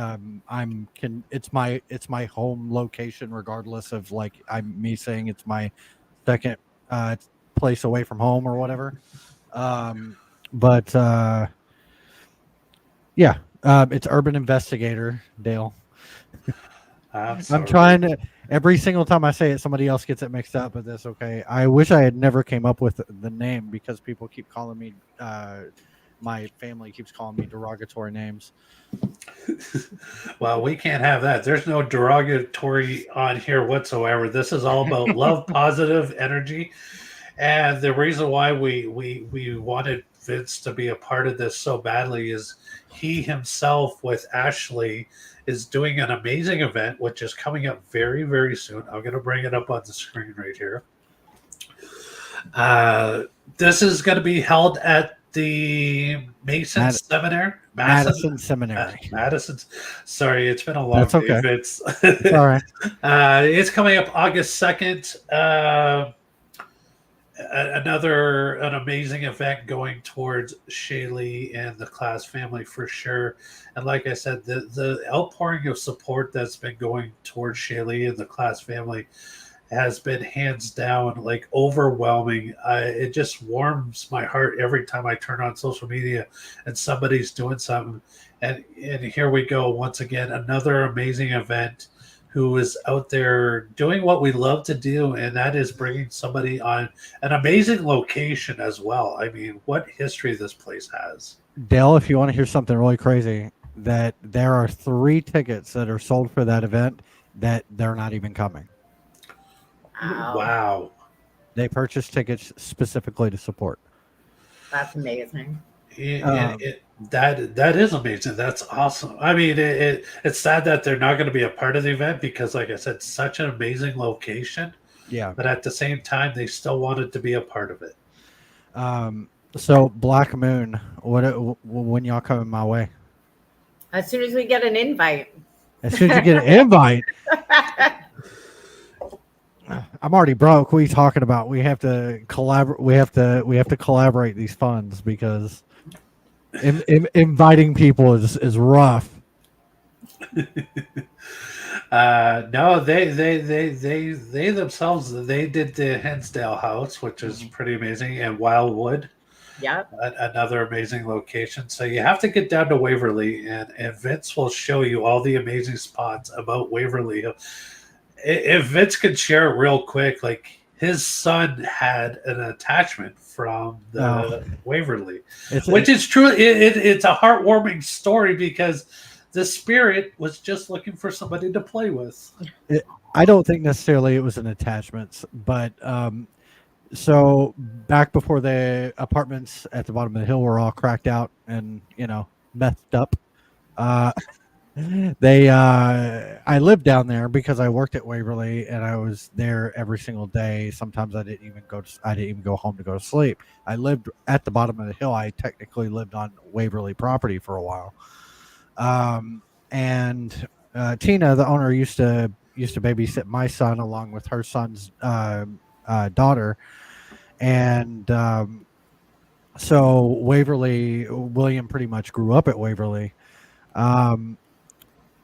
it's my home location, regardless of like me saying it's my second place away from home or whatever. It's Urban Investigator, Dale. I'm trying to. Every single time I say it, somebody else gets it mixed up, but that's okay. I wish I had never came up with the name, because people keep calling me, my family keeps calling me derogatory names. Well, we can't have that. There's no derogatory on here whatsoever. This is all about love, positive energy. And the reason why we wanted Vince to be a part of this so badly is he himself with Ashley is doing an amazing event, which is coming up very, very soon. I'm going to bring it up on the screen right here. This is going to be held at the Mason Seminary. Madison Seminary. Madison. Sorry, it's been a long That's okay. day. It's all right. It's coming up August 2nd. An amazing event going towards Shaylee and the Class family for sure. And like I said, the outpouring of support that's been going towards Shaylee and the Class family has been hands down like overwhelming. It just warms my heart every time I turn on social media and somebody's doing something. And here we go once again, another amazing event who is out there doing what we love to do, and that is bringing somebody on an amazing location as well. I mean, what history this place has. Dale, if you want to hear something really crazy, that there are 3 tickets that are sold for that event that they're not even coming. Wow. They purchased tickets specifically to support. That's amazing. That is amazing. That's awesome. I mean, it's sad that they're not going to be a part of the event because, like I said, such an amazing location. Yeah. But at the same time, they still wanted to be a part of it. So Black Moon, when y'all coming my way? As soon as we get an invite. As soon as you get an invite. I'm already broke. What are you talking about? We have to collaborate. We have to collaborate these funds because inviting people is rough. No, they themselves, they did the Hensdale House, which is pretty amazing, and Wildwood. Yeah, another amazing location. So you have to get down to Waverly, and Vince will show you all the amazing spots about Waverly. If Vince could share it real quick, like his son had an attachment from the Waverly, which is true. It's a heartwarming story because the spirit was just looking for somebody to play with. I don't think necessarily it was an attachment, but so back before the apartments at the bottom of the hill were all cracked out and messed up, I lived down there because I worked at Waverly and I was there every single day. Sometimes I didn't even go home to go to sleep. I lived at the bottom of the hill. I technically lived on Waverly property for a while. And Tina, the owner, used to babysit my son along with her son's daughter, and so William pretty much grew up at Waverly.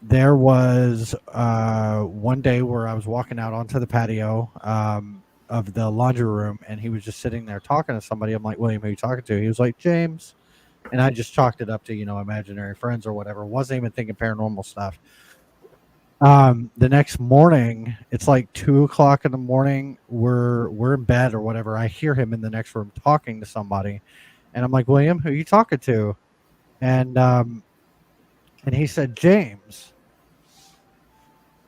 There was one day where I was walking out onto the patio of the laundry room, and he was just sitting there talking to somebody. I'm like, William, who are you talking to? He was like, James. And I just chalked it up to, imaginary friends or whatever. Wasn't even thinking paranormal stuff. The next morning, it's like 2:00 in the morning. We're in bed or whatever. I hear him in the next room talking to somebody, and I'm like, William, who are you talking to? And he said, James.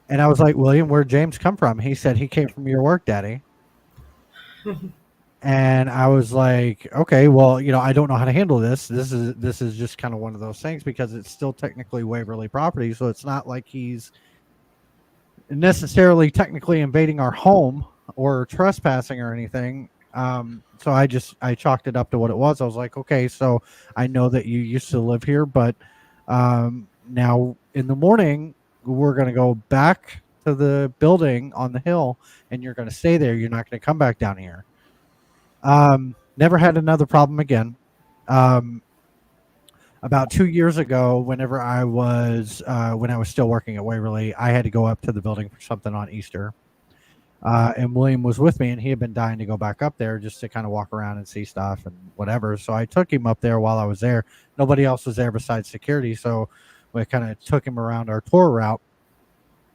And I was like, William, where'd James come from? He said, he came from your work, Daddy. And I was like, okay, well, I don't know how to handle this. This is just kind of one of those things because it's still technically Waverly property, so it's not like he's necessarily technically invading our home or trespassing or anything. So I chalked it up to what it was. I was like, okay, so I know that you used to live here, but now in the morning we're going to go back to the building on the hill, and you're going to stay there. You're not going to come back down here. Never had another problem again. About 2 years ago, whenever I was still working at Waverly, I had to go up to the building for something on Easter. And William was with me, and he had been dying to go back up there just to kind of walk around and see stuff and whatever. So I took him up there while I was there. Nobody else was there besides security. So we kind of took him around our tour route.